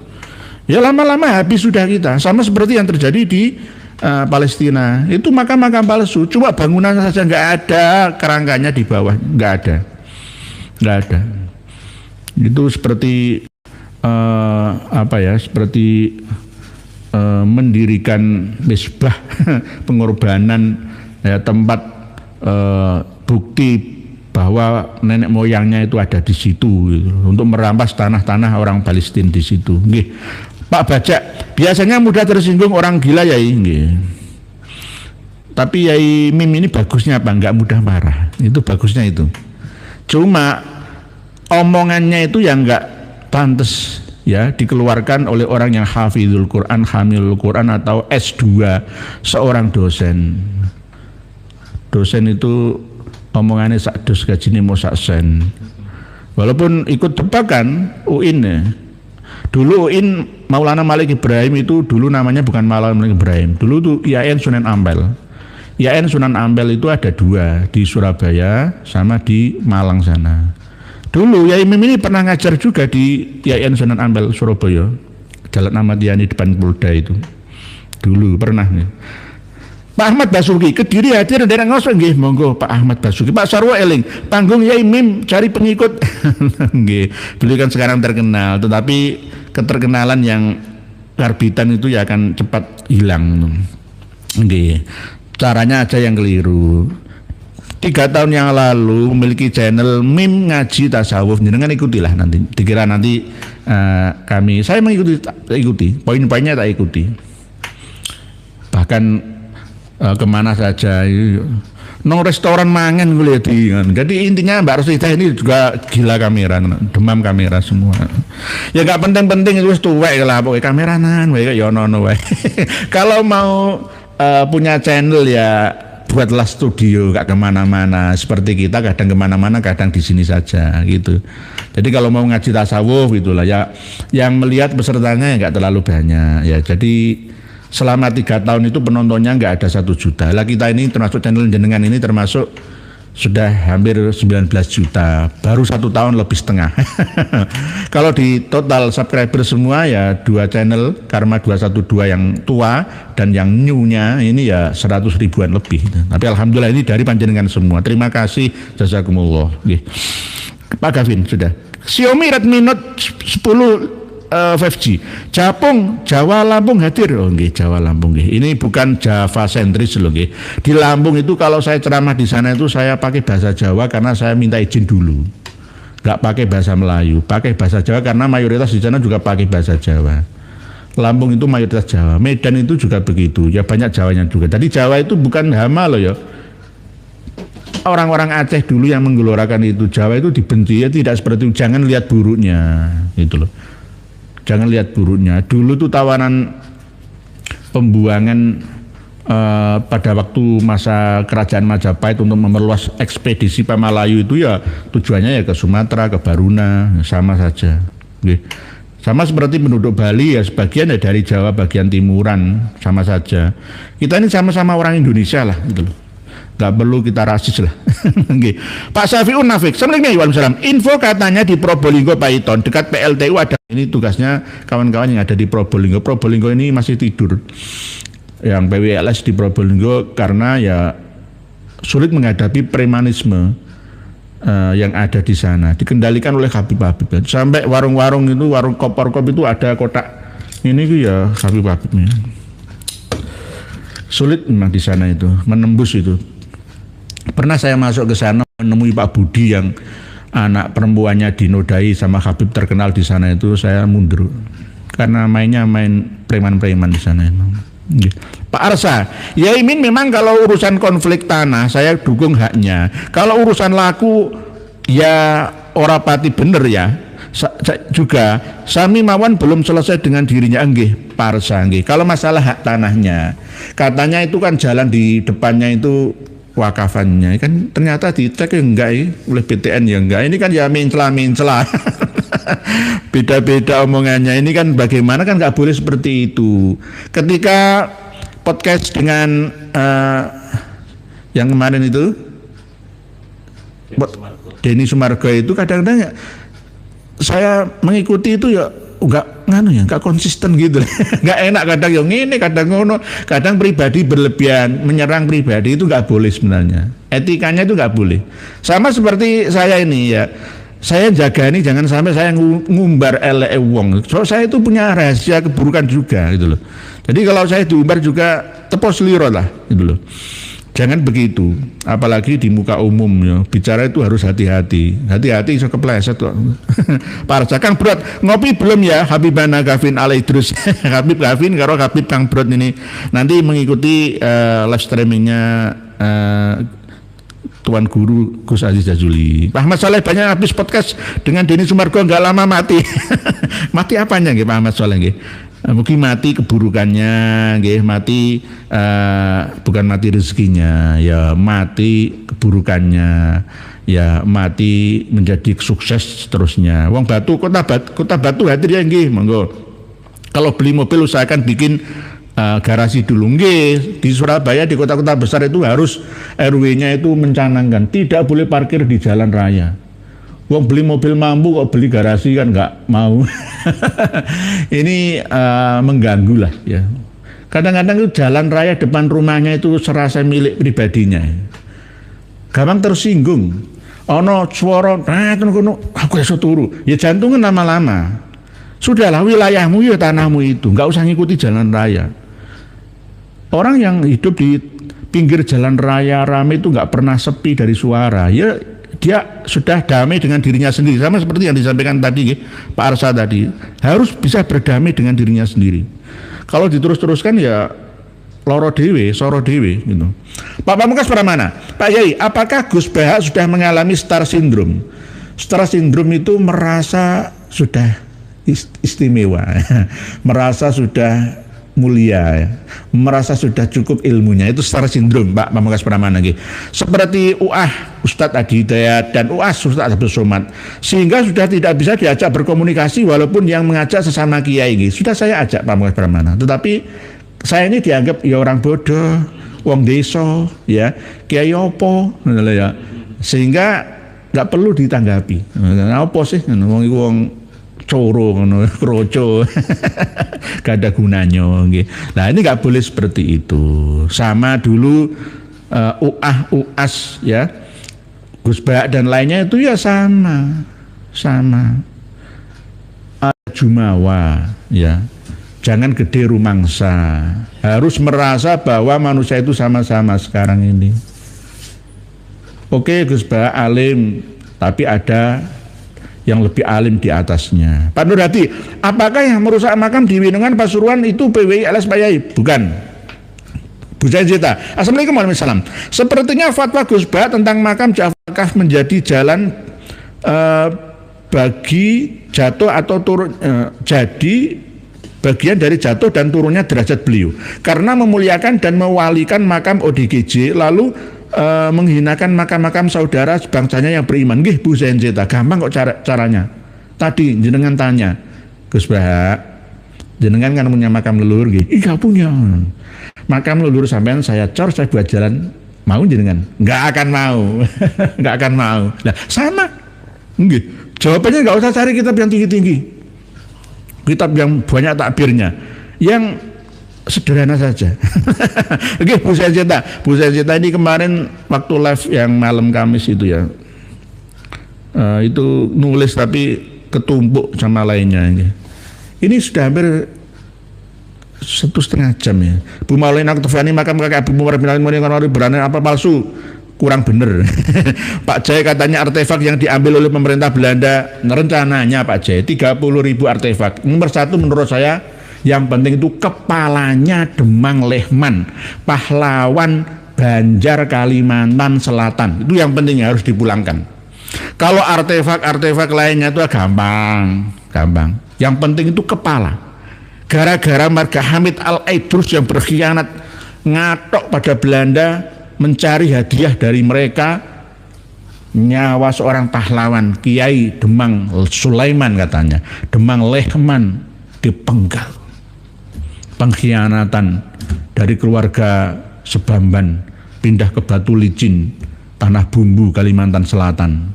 Speaker 1: Ya lama-lama habis sudah kita, sama seperti yang terjadi di Palestina. Itu makam-makam palsu, cuma bangunan saja enggak ada kerangkanya di bawah, enggak ada. Itu seperti seperti mendirikan misbah pengorbanan ya, tempat bukti bahwa nenek moyangnya itu ada di situ gitu, untuk merampas tanah-tanah orang Palestina di situ. Nggih. Pak Bajak, biasanya mudah tersinggung orang gila Yai, nggih. Tapi Yai Mim ini bagusnya apa? Enggak mudah marah. Itu bagusnya itu. Cuma omongannya itu yang enggak pantas ya dikeluarkan oleh orang yang hafizul Quran, hamilul Quran atau S2 seorang dosen. Dosen itu omongannya sak dos gajine mau sak sen. Walaupun ikut tebakan UIN ya. Dulu UIN Maulana Malik Ibrahim itu dulu namanya bukan Maulana Malik Ibrahim. Dulu itu IAIN Sunan Ampel. IAIN Sunan Ampel itu ada 2 di Surabaya sama di Malang sana. Dulu Yai Mim ini pernah ngajar juga di IAIN Sunan Ampel Surabaya. Jalan Ahmad Yani depan Polda itu. Dulu pernah nih. Pak Ahmad Basuki, Kediri hadir dari ngosok nggih, monggo Pak Ahmad Basuki. Pak Sarwo eling, panggung Yai Mim cari pengikut. Nggih, beliau kan sekarang terkenal, tetapi keterkenalan yang karbitan itu ya akan cepat hilang. Nggih. Caranya aja yang keliru. 3 tahun yang lalu memiliki channel Mim Ngaji Tasawuf, jenengan ikutilah nanti. Dikira nanti saya mengikuti, poin-poinnya tak ikuti. Bahkan kemana saja, nong restoran mangan gue lihat. Jadi intinya Mbak Rosita ini juga gila kamera, demam kamera semua. Ya gak penting-penting itu tuwek lah, pokoknya kameranan, kayak yono wae. Kalau mau punya channel ya buatlah studio, gak kemana-mana. Seperti kita kadang kemana-mana, kadang di sini saja gitu. Jadi kalau mau ngaji tasawuf itulah ya, yang melihat pesertanya ya gak terlalu banyak ya. Jadi selama 3 tahun itu penontonnya nggak ada 1 juta. Lah kita ini termasuk channel jenengan ini termasuk sudah hampir 19 juta. Baru 1 tahun lebih setengah. Kalau di total subscriber semua ya 2 channel Karma 212 yang tua dan yang new-nya ini ya 100 ribuan lebih. Tapi alhamdulillah ini dari panjenengan semua. Terima kasih, jazakumullah. Pak Gavin sudah. Xiaomi Redmi Note 10 5G. Japung, Jawa Lampung hadir. Oh nggih, Jawa Lampung nggih. Ini bukan Java sentris loh nggih. Di Lampung itu kalau saya ceramah di sana itu saya pakai bahasa Jawa karena saya minta izin dulu. Enggak pakai bahasa Melayu, pakai bahasa Jawa karena mayoritas di sana juga pakai bahasa Jawa. Lampung itu mayoritas Jawa, Medan itu juga begitu. Ya banyak Jawanya juga. Jadi Jawa itu bukan hama loh ya. Orang-orang Aceh dulu yang menggelorakan itu, Jawa itu dibenci ya, tidak seperti itu. Jangan lihat buruknya itu loh. Jangan lihat buruknya. Dulu tuh tawanan pembuangan pada waktu masa kerajaan Majapahit untuk memerluas ekspedisi Pamalayu itu ya tujuannya ya ke Sumatera, ke Baruna, sama saja. Sama seperti penduduk Bali ya sebagian ya dari Jawa bagian timuran, sama saja. Kita ini sama-sama orang Indonesia lah gitu loh. Gak perlu kita rasis lah. Pak Safiun Nafik, Assalamualaikum. Info katanya di Probolinggo Paiton dekat PLTU ada, ini tugasnya kawan-kawan yang ada di Probolinggo. Probolinggo ini masih tidur. Yang PWLS di Probolinggo karena ya sulit menghadapi premanisme yang ada di sana. Dikendalikan oleh Habib-Habib. Sampai warung-warung itu, warung kopor-kop itu ada kotak ini ya Habib-Habibnya. Sulit memang di sana itu, menembus itu. Pernah saya masuk ke sana menemui Pak Budi yang anak perempuannya dinodai sama Habib terkenal di sana itu, saya mundur karena main preman-preman di sana itu. Pak Arsa, ya Imin memang kalau urusan konflik tanah saya dukung haknya. Kalau urusan laku ya ora pati bener ya. Juga sami mawon belum selesai dengan dirinya nggih Pak Arsa nggih. Kalau masalah hak tanahnya, katanya itu kan jalan di depannya itu wakafannya kan ternyata dicek ya enggak ya, oleh BTN ya enggak. Ini kan ya mencela. Beda-beda omongannya. Ini kan bagaimana kan nggak boleh seperti itu. Ketika podcast dengan yang kemarin itu Denny Sumargo itu kadang-kadang saya mengikuti itu ya nggak konsisten gitu. Nggak enak, kadang yang ini kadang ngono, kadang pribadi berlebihan, menyerang pribadi itu nggak boleh sebenarnya, etikanya itu nggak boleh. Sama seperti saya ini ya, saya jaga ini jangan sampai saya ngumbar elek wong. So saya itu punya rahasia keburukan juga gitu loh. Jadi kalau saya diumbar juga tepos liro lah gitu loh. Jangan begitu, apalagi di muka umum ya. Bicara itu harus hati-hati. Hati-hati iso kepleset kok. Para Kang Brot, ngopi belum ya Habibana Gavin Alaidrus. Habib Gavin karo Habib Kang Brot ini nanti mengikuti live streamingnya Tuan Guru Gus Aziz Jazuli. Pak Ahmad Saleh banyak habis podcast dengan Denny Sumargo nggak lama mati. Mati apanya nggih Pak Ahmad Saleh nggih? Mungkin mati keburukannya, nggih, mati bukan mati rezekinya, ya mati keburukannya, ya mati menjadi sukses seterusnya. Wong Batu, kota Batu hadir ya nggih, monggo. Kalau beli mobil usahakan bikin garasi dulu nggih. Di Surabaya di kota-kota besar itu harus RW-nya itu mencanangkan tidak boleh parkir di jalan raya. Wong beli mobil mampu kok beli garasi kan nggak mau. Ini mengganggu lah ya. Kadang-kadang itu jalan raya depan rumahnya itu serasa milik pribadinya. Gampang tersinggung. Ono swara, aku iso turu. Ya jantungan lama-lama. Sudahlah wilayahmu ya tanahmu itu, nggak usah ngikuti jalan raya. Orang yang hidup di pinggir jalan raya rame itu nggak pernah sepi dari suara. Ya dia sudah damai dengan dirinya sendiri, sama seperti yang disampaikan tadi Pak Arsa tadi, harus bisa berdamai dengan dirinya sendiri. Kalau diterus-teruskan ya loro dewe, soro dewe gitu. Pak Pamungkas mana? Pak Yai, apakah Gus Bahak sudah mengalami star syndrome? Star syndrome itu merasa sudah istimewa, merasa sudah mulia, merasa sudah cukup ilmunya, itu star syndrome Pak Pamungkas Pramana gitu. Seperti Ustadz Adi Hidayat dan Ustadz Abdul Somad, sehingga sudah tidak bisa diajak berkomunikasi walaupun yang mengajak sesama kiai gitu. Sudah saya ajak Pak Pamungkas Pramana, tetapi saya ini dianggap ya orang bodoh, wong desa, ya kiai opo, ya, sehingga nggak perlu ditanggapi. Apa sih, wong coro, kroco, gak ada gunanya. Nah ini nggak boleh seperti itu. Sama dulu UAS ya, Gus Bahak dan lainnya itu ya sama. Jumawa ya, jangan gede rumangsa. Harus merasa bahwa manusia itu sama-sama sekarang ini. Oke, Gus Bahak alim, tapi ada yang lebih alim di atasnya. Pak Nur Hadi, apakah yang merusak makam di Winungan Pasuruan itu PWI alias Pak Yai? Bukan. Bu Zainzita, Assalamualaikum warahmatullahi wabarakatuh. Sepertinya fatwa Gus Bahak tentang makam Ja'far menjadi jalan bagi jatuh atau turun, jadi bagian dari jatuh dan turunnya derajat beliau karena memuliakan dan mewalikan makam ODGJ lalu menghinakan makam-makam saudara sebangsanya yang beriman. Nggih Bu Zainzita, gampang kok caranya. Tadi jenengan tanya, Gus Bahak, jenengan kan punya makam leluhur nggih? Iya punya. Makam leluhur sampean saya saya buat jalan, mau jenengan? Nggak akan mau. Nggak akan mau. Nah, sama. Nggih. Jawabannya nggak usah cari kitab yang tinggi-tinggi. Kitab yang banyak takbirnya. Yang sederhana saja. Oke, Bu Zainzita ini kemarin waktu live yang malam Kamis itu ya, itu nulis tapi ketumpuk sama lainnya. Ini sudah hampir 1,5 jam ya. Bu Maulina Aktofani makam kakek Abu Muhammad bin Ali berani apa palsu? Kurang bener. Pak Jai katanya artefak yang diambil oleh pemerintah Belanda rencananya Pak Jai 30.000 artefak. Nomor 1 menurut saya Yang penting itu kepalanya Demang Lehman, pahlawan Banjar Kalimantan Selatan. Itu yang penting harus dipulangkan. Kalau artefak-artefak lainnya itu gampang. Yang penting itu kepala. Gara-gara Marga Hamid Al-Aidrus yang berkhianat ngatok pada Belanda mencari hadiah dari mereka, nyawa seorang pahlawan Kiai Demang Sulaiman katanya, Demang Lehman dipenggal. Pengkhianatan dari keluarga Sebamban pindah ke Batu Licin, Tanah Bumbu, Kalimantan Selatan.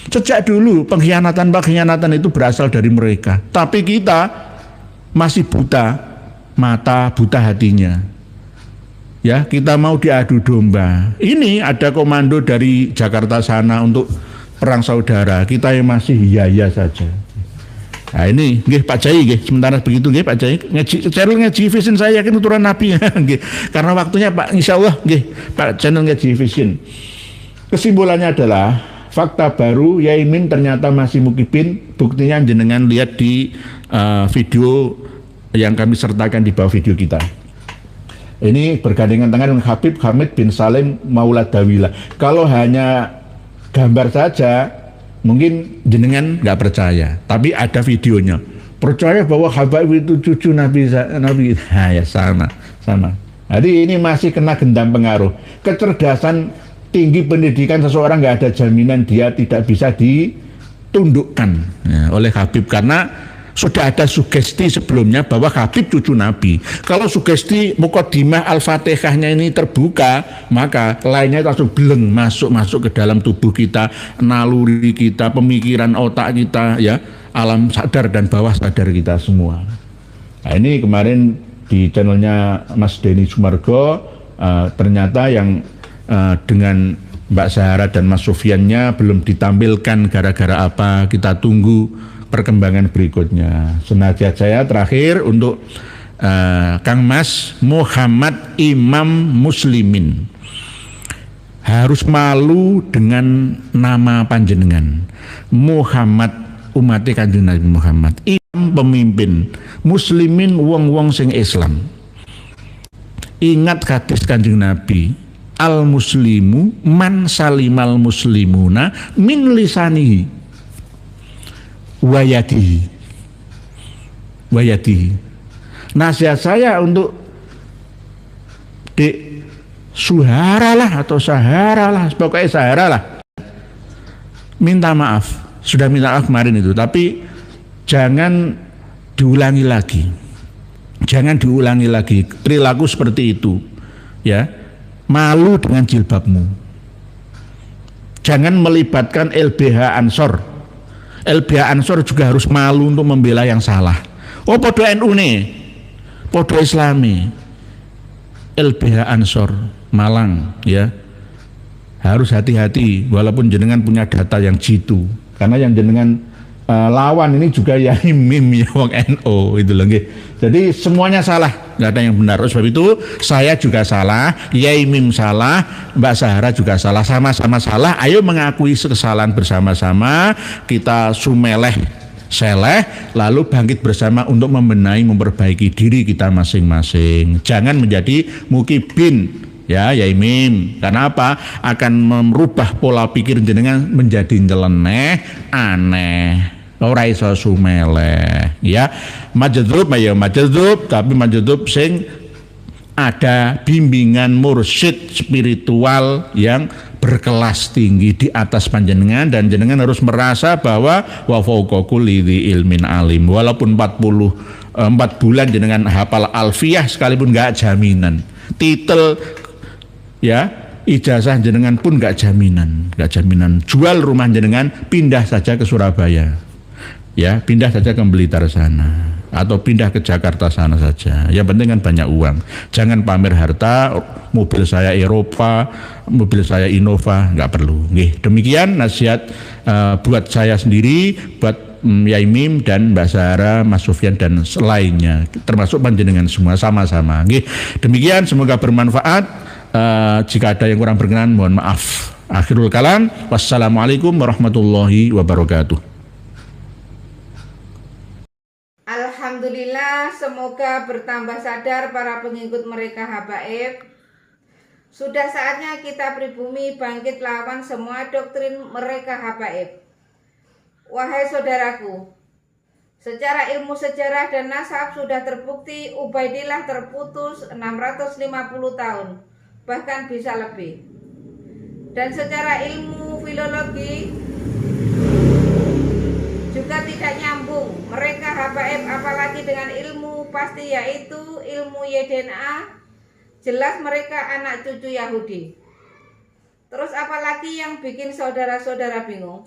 Speaker 1: Sejak dulu pengkhianatan itu berasal dari mereka. Tapi kita masih buta mata, buta hatinya. Ya, kita mau diadu domba. Ini ada komando dari Jakarta sana untuk perang saudara. Kita yang masih iya saja. Nah ini, nggih Pak Jai, nggih sementara begitu nggih Pak Jai, ngaji vision saya yakin uturan Nabi nggih. Karena waktunya Pak, insyaallah nggih Pak channel ngaji vision. Kesimpulannya adalah fakta baru Yaimin ternyata masih mukibin. Buktinya jenengan lihat di video yang kami sertakan di bawah video kita. Ini bergandengan tangan dengan Habib Hamid bin Salim Maulad Dawila. Kalau hanya gambar saja mungkin jenengan nggak percaya, tapi ada videonya. Percaya bahwa Habib itu cucu Nabi. Nah, ya sama. Jadi ini masih kena gendam pengaruh. Kecerdasan tinggi pendidikan seseorang nggak ada jaminan dia tidak bisa ditundukkan ya, oleh Habib, karena sudah ada sugesti sebelumnya bahwa Habib cucu Nabi. Kalau sugesti Muqaddimah Al-Fatihahnya ini terbuka, maka lainnya itu langsung beleng masuk ke dalam tubuh kita, naluri kita, pemikiran otak kita, ya, alam sadar dan bawah sadar kita semua. Nah, ini kemarin di channelnya Mas Denny Sumargo, ternyata yang dengan Mbak Zahara dan Mas Sufyannya belum ditampilkan gara-gara apa, kita tunggu perkembangan berikutnya. Senajat saya terakhir untuk Kang Mas Muhammad Imam Muslimin harus malu dengan nama panjenengan Muhammad, umat Kanjeng Nabi Muhammad, imam pemimpin muslimin, wong-wong sing Islam. Ingat hadis Kanjeng Nabi, al muslimu man salimal muslimuna min lisanihi wayadihi. Nasihat saya untuk Dek Suhara lah atau Sahara lah, pokoknya Sahara lah, minta maaf. Sudah minta maaf kemarin itu, tapi jangan diulangi lagi. Perilaku seperti itu, ya. Malu dengan jilbabmu. Jangan melibatkan LBH Ansor. LBH Ansor juga harus malu untuk membela yang salah. Oh, podo NU nih, podo Islami. LBH Ansor Malang, ya, harus hati-hati walaupun jenengan punya data yang jitu, karena yang jenengan lawan ini juga ya Mim ya wong NU itu loh nggih. Jadi semuanya salah, nggak ada yang benar. Sebab itu saya juga salah, Yai Mim salah, Mbak Zahara juga salah, sama-sama salah. Ayo mengakui kesalahan bersama-sama, kita sumeleh seleh, lalu bangkit bersama untuk membenahi, memperbaiki diri kita masing-masing. Jangan menjadi mukibin, ya Yai Mim. Karena apa? Akan merubah pola pikir jenengan menjadi nyeleneh, aneh, ora iso sumeleh, ya. Majdub ya majdub, tapi majdub sing ada bimbingan mursyid spiritual yang berkelas tinggi di atas panjenengan, dan jenengan harus merasa bahwa wa fauqa kulli dzi ilmin alim. Walaupun 4 bulan jenengan hafal alfiyah sekalipun enggak jaminan. Titel, ya, ijazah jenengan pun enggak jaminan. Jual rumah jenengan, pindah saja ke Surabaya. Ya, pindah saja ke Blitar sana atau pindah ke Jakarta sana saja. Yang penting kan banyak uang. Jangan pamer harta, mobil saya Eropa, mobil saya Innova, nggak perlu. Nggih, demikian nasihat buat saya sendiri, buat Yai Mim dan Mbak Zahara, Mas Sufyan dan lainnya, termasuk panjenengan semua sama-sama. Nggih, demikian, semoga bermanfaat. Jika ada yang kurang berkenan, mohon maaf. Akhirul kalam, wassalamualaikum warahmatullahi wabarakatuh.
Speaker 2: Alhamdulillah, semoga bertambah sadar para pengikut mereka habaib. Sudah saatnya kita pribumi bangkit lawan semua doktrin mereka habaib. Wahai saudaraku, secara ilmu sejarah dan nasab sudah terbukti Ubaidillah terputus 650 tahun, bahkan bisa lebih. Dan secara ilmu filologi juga tidak nyambung mereka habaib, apalagi dengan ilmu pasti yaitu ilmu YDNA. Jelas mereka anak cucu Yahudi. Terus apalagi yang bikin saudara-saudara bingung?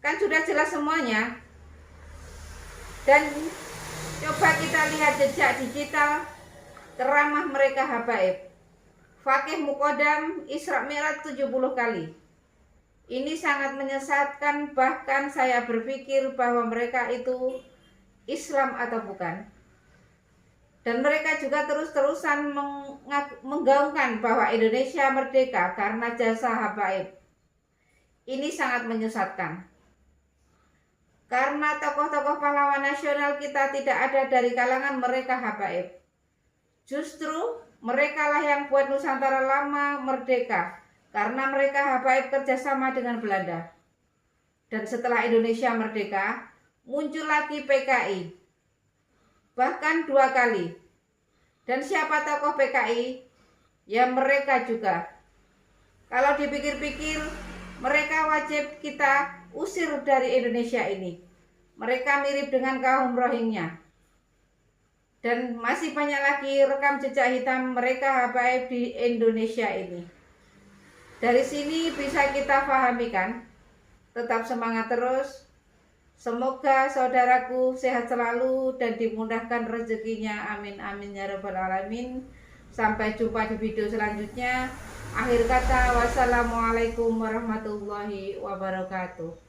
Speaker 2: Kan sudah jelas semuanya. Dan coba kita lihat jejak digital ceramah mereka habaib. Fakih Mukodam Isra Mi'raj 70 kali. Ini sangat menyesatkan, bahkan saya berpikir bahwa mereka itu Islam atau bukan. Dan mereka juga terus-terusan menggaungkan bahwa Indonesia merdeka karena jasa habaib. Ini sangat menyesatkan. Karena tokoh-tokoh pahlawan nasional kita tidak ada dari kalangan mereka habaib. Justru merekalah yang buat Nusantara lama merdeka. Karena mereka habaib kerjasama dengan Belanda. Dan setelah Indonesia merdeka, muncul lagi PKI. Bahkan 2 kali. Dan siapa tokoh PKI? Ya mereka juga. Kalau dipikir-pikir, mereka wajib kita usir dari Indonesia ini. Mereka mirip dengan kaum Rohingya. Dan masih banyak lagi rekam jejak hitam mereka habaib di Indonesia ini. Dari sini bisa kita pahami kan? Tetap semangat terus. Semoga saudaraku sehat selalu dan dimudahkan rezekinya. Amin amin ya rabbal alamin. Sampai jumpa di video selanjutnya. Akhir kata, wassalamualaikum warahmatullahi wabarakatuh.